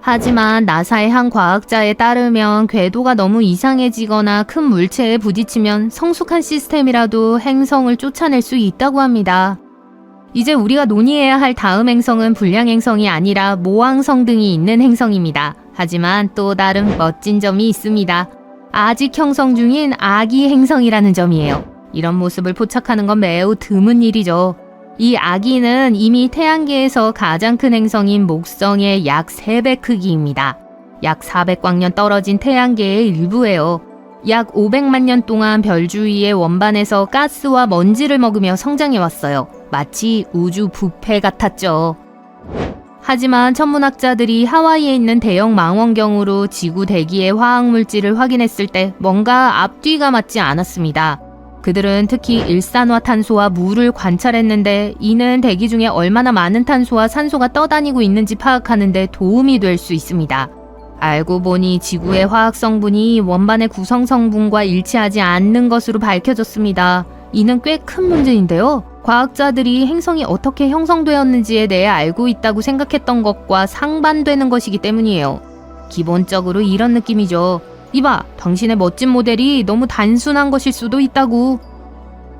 하지만 나사의 한 과학자에 따르면 궤도가 너무 이상해지거나 큰 물체에 부딪히면 성숙한 시스템이라도 행성을 쫓아낼 수 있다고 합니다. 이제 우리가 논의해야 할 다음 행성은 불량 행성이 아니라 모항성 등이 있는 행성입니다. 하지만 또 다른 멋진 점이 있습니다. 아직 형성 중인 아기 행성이라는 점이에요. 이런 모습을 포착하는 건 매우 드문 일이죠. 이 아기는 이미 태양계에서 가장 큰 행성인 목성의 약 3배 크기입니다. 약 400광년 떨어진 태양계의 일부예요. 약 500만 년 동안 별 주위의 원반에서 가스와 먼지를 먹으며 성장해왔어요. 마치 우주 뷔페 같았죠. 하지만 천문학자들이 하와이에 있는 대형 망원경으로 지구 대기의 화학물질을 확인했을 때 뭔가 앞뒤가 맞지 않았습니다. 그들은 특히 일산화탄소와 물을 관찰했는데 이는 대기 중에 얼마나 많은 탄소와 산소가 떠다니고 있는지 파악하는 데 도움이 될 수 있습니다. 알고 보니 지구의 화학 성분이 원반의 구성 성분과 일치하지 않는 것으로 밝혀졌습니다. 이는 꽤 큰 문제인데요. 과학자들이 행성이 어떻게 형성되었는지에 대해 알고 있다고 생각했던 것과 상반되는 것이기 때문이에요. 기본적으로 이런 느낌이죠. 이봐, 당신의 멋진 모델이 너무 단순한 것일 수도 있다고.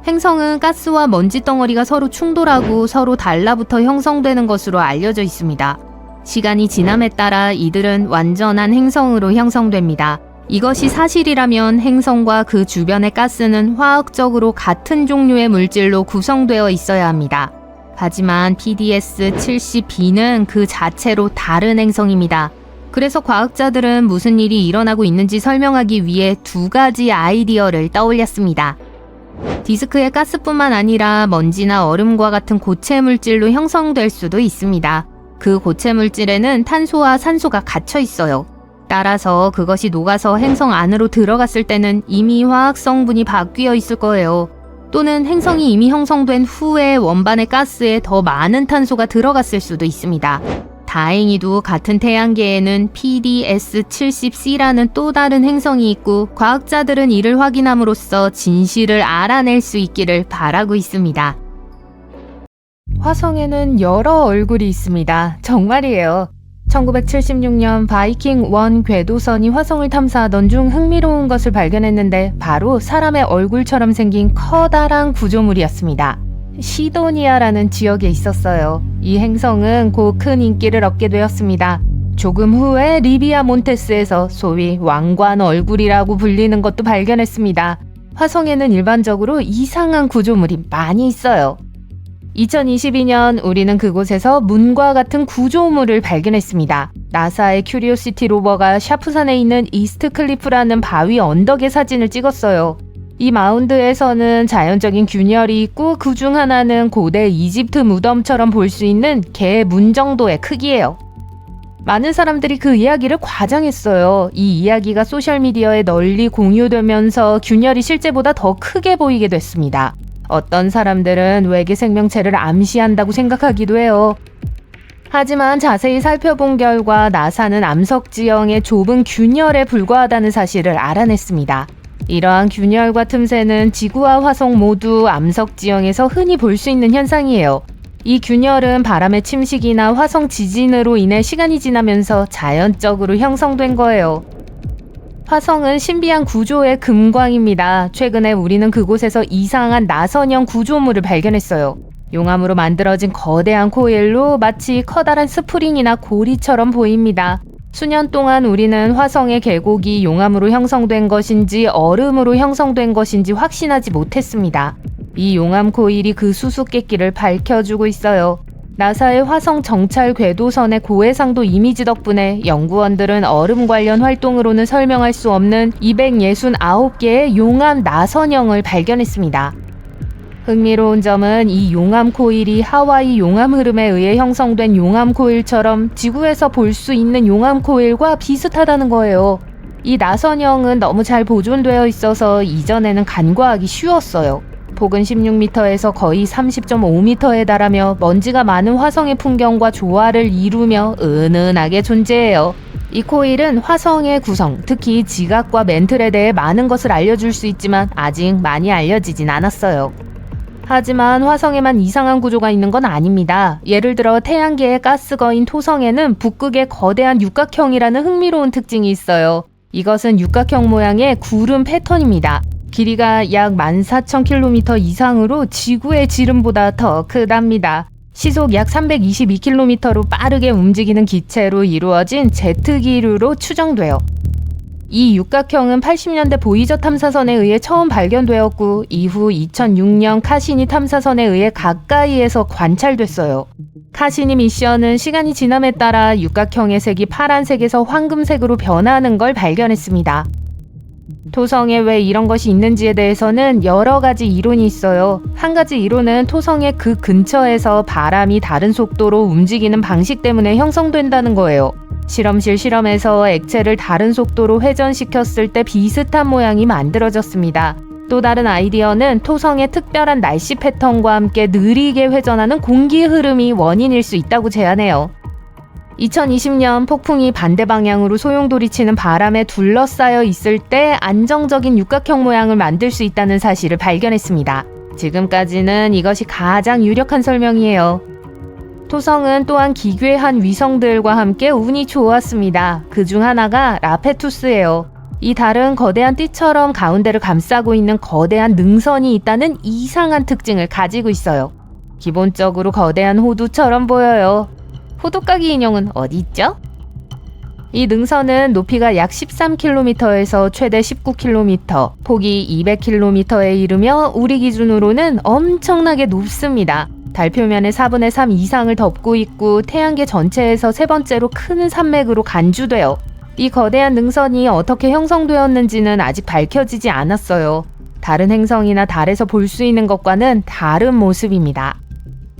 행성은 가스와 먼지 덩어리가 서로 충돌하고 서로 달라붙어 형성되는 것으로 알려져 있습니다. 시간이 지남에 따라 이들은 완전한 행성으로 형성됩니다. 이것이 사실이라면 행성과 그 주변의 가스는 화학적으로 같은 종류의 물질로 구성되어 있어야 합니다. 하지만 PDS-70b는 그 자체로 다른 행성입니다. 그래서 과학자들은 무슨 일이 일어나고 있는지 설명하기 위해 두 가지 아이디어를 떠올렸습니다. 디스크의 가스뿐만 아니라 먼지나 얼음과 같은 고체 물질로 형성될 수도 있습니다. 그 고체 물질에는 탄소와 산소가 갇혀 있어요. 따라서 그것이 녹아서 행성 안으로 들어갔을 때는 이미 화학 성분이 바뀌어 있을 거예요. 또는 행성이 이미 형성된 후에 원반의 가스에 더 많은 탄소가 들어갔을 수도 있습니다. 다행히도 같은 태양계에는 PDS-70c라는 또 다른 행성이 있고 과학자들은 이를 확인함으로써 진실을 알아낼 수 있기를 바라고 있습니다. 화성에는 여러 얼굴이 있습니다. 정말이에요. 1976년 바이킹 1 궤도선이 화성을 탐사하던 중 흥미로운 것을 발견했는데 바로 사람의 얼굴처럼 생긴 커다란 구조물이었습니다. 시도니아라는 지역에 있었어요. 이 행성은 곧 큰 인기를 얻게 되었습니다. 조금 후에 리비아 몬테스에서 소위 왕관 얼굴이라고 불리는 것도 발견했습니다. 화성에는 일반적으로 이상한 구조물이 많이 있어요. 2022년 우리는 그곳에서 문과 같은 구조물을 발견했습니다. 나사의 큐리오시티 로버가 샤프산에 있는 이스트 클리프라는 바위 언덕의 사진을 찍었어요. 이 마운드에서는 자연적인 균열이 있고 그 중 하나는 고대 이집트 무덤처럼 볼 수 있는 개 문 정도의 크기예요. 많은 사람들이 그 이야기를 과장했어요. 이 이야기가 소셜미디어에 널리 공유되면서 균열이 실제보다 더 크게 보이게 됐습니다. 어떤 사람들은 외계 생명체를 암시한다고 생각하기도 해요. 하지만 자세히 살펴본 결과 나사는 암석 지형의 좁은 균열에 불과하다는 사실을 알아냈습니다. 이러한 균열과 틈새는 지구와 화성 모두 암석 지형에서 흔히 볼 수 있는 현상이에요. 이 균열은 바람의 침식이나 화성 지진으로 인해 시간이 지나면서 자연적으로 형성된 거예요. 화성은 신비한 구조의 금광입니다. 최근에 우리는 그곳에서 이상한 나선형 구조물을 발견했어요. 용암으로 만들어진 거대한 코일로 마치 커다란 스프링이나 고리처럼 보입니다. 수년 동안 우리는 화성의 계곡이 용암으로 형성된 것인지 얼음으로 형성된 것인지 확신하지 못했습니다. 이 용암 코일이 그 수수께끼를 밝혀주고 있어요. 나사의 화성 정찰 궤도선의 고해상도 이미지 덕분에 연구원들은 얼음 관련 활동으로는 설명할 수 없는 269개의 용암 나선형을 발견했습니다. 흥미로운 점은 이 용암 코일이 하와이 용암 흐름에 의해 형성된 용암 코일처럼 지구에서 볼 수 있는 용암 코일과 비슷하다는 거예요. 이 나선형은 너무 잘 보존되어 있어서 이전에는 간과하기 쉬웠어요. 폭은 16m에서 거의 30.5m에 달하며 먼지가 많은 화성의 풍경과 조화를 이루며 은은하게 존재해요. 이 코일은 화성의 구성, 특히 지각과 멘틀에 대해 많은 것을 알려줄 수 있지만 아직 많이 알려지진 않았어요. 하지만 화성에만 이상한 구조가 있는 건 아닙니다. 예를 들어 태양계의 가스거인 토성에는 북극의 거대한 육각형이라는 흥미로운 특징이 있어요. 이것은 육각형 모양의 구름 패턴입니다. 길이가 약 14,000km 이상으로 지구의 지름보다 더 크답니다. 시속 약 322km로 빠르게 움직이는 기체로 이루어진 제트기류로 추정돼요. 이 육각형은 80년대 보이저 탐사선에 의해 처음 발견되었고 이후 2006년 카시니 탐사선에 의해 가까이에서 관찰됐어요. 카시니 미션은 시간이 지남에 따라 육각형의 색이 파란색에서 황금색으로 변하는 걸 발견했습니다. 토성에 왜 이런 것이 있는지에 대해서는 여러 가지 이론이 있어요. 한 가지 이론은 토성의 그 근처에서 바람이 다른 속도로 움직이는 방식 때문에 형성된다는 거예요. 실험실 실험에서 액체를 다른 속도로 회전시켰을 때 비슷한 모양이 만들어졌습니다. 또 다른 아이디어는 토성의 특별한 날씨 패턴과 함께 느리게 회전하는 공기 흐름이 원인일 수 있다고 제안해요. 2020년 폭풍이 반대 방향으로 소용돌이치는 바람에 둘러싸여 있을 때 안정적인 육각형 모양을 만들 수 있다는 사실을 발견했습니다. 지금까지는 이것이 가장 유력한 설명이에요. 토성은 또한 기괴한 위성들과 함께 운이 좋았습니다. 그 중 하나가 라페투스예요. 이 달은 거대한 띠처럼 가운데를 감싸고 있는 거대한 능선이 있다는 이상한 특징을 가지고 있어요. 기본적으로 거대한 호두처럼 보여요. 호두까기 인형은 어디 있죠? 이 능선은 높이가 약 13km에서 최대 19km, 폭이 200km에 이르며 우리 기준으로는 엄청나게 높습니다. 달 표면의 4분의 3 이상을 덮고 있고 태양계 전체에서 세 번째로 큰 산맥으로 간주돼요. 이 거대한 능선이 어떻게 형성되었는지는 아직 밝혀지지 않았어요. 다른 행성이나 달에서 볼 수 있는 것과는 다른 모습입니다.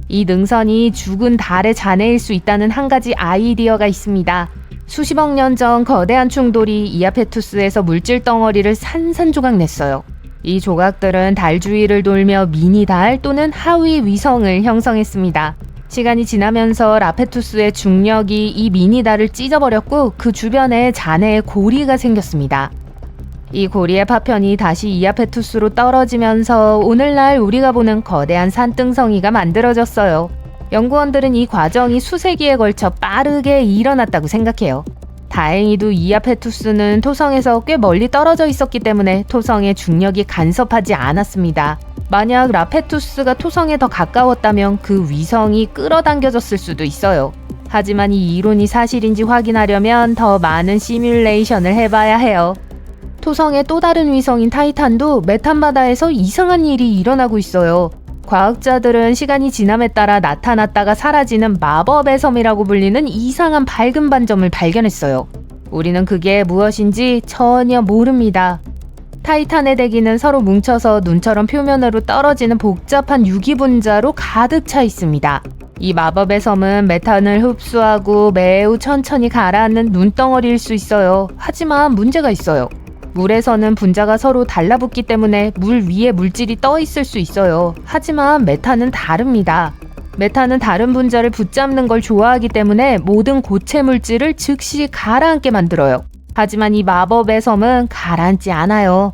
이 능선이 죽은 달의 잔해일 수 있다는 한 가지 아이디어가 있습니다. 수십억 년 전 거대한 충돌이 이아페투스에서 물질 덩어리를 산산조각 냈어요. 이 조각들은 달 주위를 돌며 미니달 또는 하위 위성을 형성했습니다. 시간이 지나면서 라페투스의 중력이 이 미니달을 찢어버렸고 그 주변에 잔해의 고리가 생겼습니다. 이 고리의 파편이 다시 이아페투스로 떨어지면서 오늘날 우리가 보는 거대한 산등성이가 만들어졌어요. 연구원들은 이 과정이 수세기에 걸쳐 빠르게 일어났다고 생각해요. 다행히도 이아페투스는 토성에서 꽤 멀리 떨어져 있었기 때문에 토성의 중력이 간섭하지 않았습니다. 만약 라페투스가 토성에 더 가까웠다면 그 위성이 끌어당겨졌을 수도 있어요. 하지만 이 이론이 사실인지 확인하려면 더 많은 시뮬레이션을 해봐야 해요. 토성의 또 다른 위성인 타이탄도 메탄 바다에서 이상한 일이 일어나고 있어요. 과학자들은 시간이 지남에 따라 나타났다가 사라지는 마법의 섬이라고 불리는 이상한 밝은 반점을 발견했어요. 우리는 그게 무엇인지 전혀 모릅니다. 타이탄의 대기는 서로 뭉쳐서 눈처럼 표면으로 떨어지는 복잡한 유기분자로 가득 차 있습니다. 이 마법의 섬은 메탄을 흡수하고 매우 천천히 가라앉는 눈덩어리일 수 있어요. 하지만 문제가 있어요. 물에서는 분자가 서로 달라붙기 때문에 물 위에 물질이 떠 있을 수 있어요. 하지만 메탄은 다릅니다. 메탄은 다른 분자를 붙잡는 걸 좋아하기 때문에 모든 고체 물질을 즉시 가라앉게 만들어요. 하지만 이 마법의 섬은 가라앉지 않아요.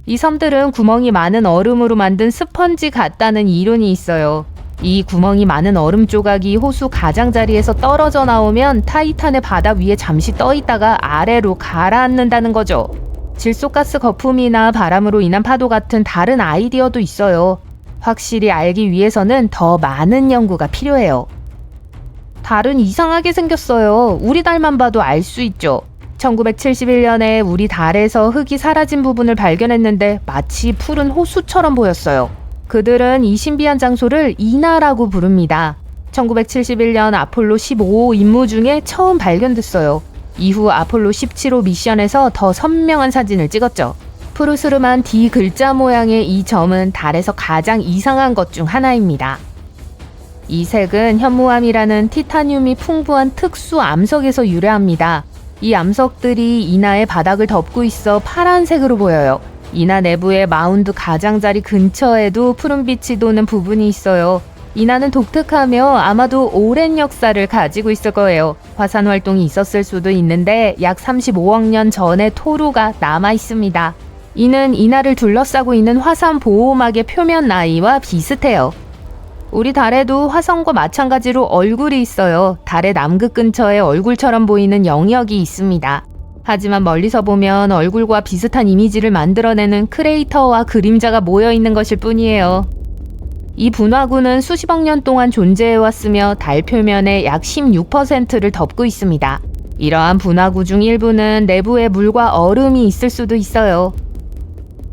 이 섬들은 구멍이 많은 얼음으로 만든 스펀지 같다는 이론이 있어요. 이 구멍이 많은 얼음 조각이 호수 가장자리에서 떨어져 나오면 타이탄의 바다 위에 잠시 떠 있다가 아래로 가라앉는다는 거죠. 질소가스 거품이나 바람으로 인한 파도 같은 다른 아이디어도 있어요. 확실히 알기 위해서는 더 많은 연구가 필요해요. 달은 이상하게 생겼어요. 우리 달만 봐도 알 수 있죠. 1971년에 우리 달에서 흙이 사라진 부분을 발견했는데 마치 푸른 호수처럼 보였어요. 그들은 이 신비한 장소를 이나라고 부릅니다. 1971년 아폴로 15호 임무 중에 처음 발견됐어요. 이후 아폴로 17호 미션에서 더 선명한 사진을 찍었죠. 푸르스름한 D 글자 모양의 이 점은 달에서 가장 이상한 것 중 하나입니다. 이 색은 현무암이라는 티타늄이 풍부한 특수 암석에서 유래합니다. 이 암석들이 이나의 바닥을 덮고 있어 파란색으로 보여요. 이나 내부의 마운드 가장자리 근처에도 푸른빛이 도는 부분이 있어요. 이나는 독특하며 아마도 오랜 역사를 가지고 있을 거예요. 화산 활동이 있었을 수도 있는데 약 35억 년 전의 토루가 남아 있습니다. 이는 이나를 둘러싸고 있는 화산 보호막의 표면 나이와 비슷해요. 우리 달에도 화성과 마찬가지로 얼굴이 있어요. 달의 남극 근처에 얼굴처럼 보이는 영역이 있습니다. 하지만 멀리서 보면 얼굴과 비슷한 이미지를 만들어내는 크레이터와 그림자가 모여 있는 것일 뿐이에요. 이 분화구는 수십억 년 동안 존재해왔으며 달 표면의 약 16%를 덮고 있습니다. 이러한 분화구 중 일부는 내부에 물과 얼음이 있을 수도 있어요.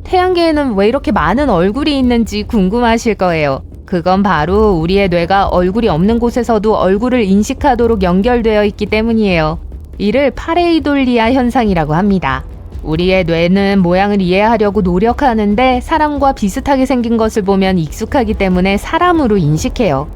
태양계에는 왜 이렇게 많은 얼굴이 있는지 궁금하실 거예요. 그건 바로 우리의 뇌가 얼굴이 없는 곳에서도 얼굴을 인식하도록 연결되어 있기 때문이에요. 이를 파레이돌리아 현상이라고 합니다. 우리의 뇌는 모양을 이해하려고 노력하는데 사람과 비슷하게 생긴 것을 보면 익숙하기 때문에 사람으로 인식해요.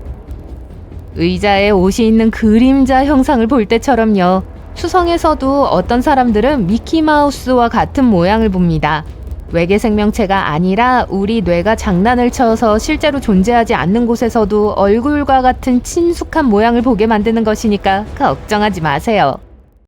의자에 옷이 있는 그림자 형상을 볼 때처럼요. 수성에서도 어떤 사람들은 미키마우스와 같은 모양을 봅니다. 외계 생명체가 아니라 우리 뇌가 장난을 쳐서 실제로 존재하지 않는 곳에서도 얼굴과 같은 친숙한 모양을 보게 만드는 것이니까 걱정하지 마세요.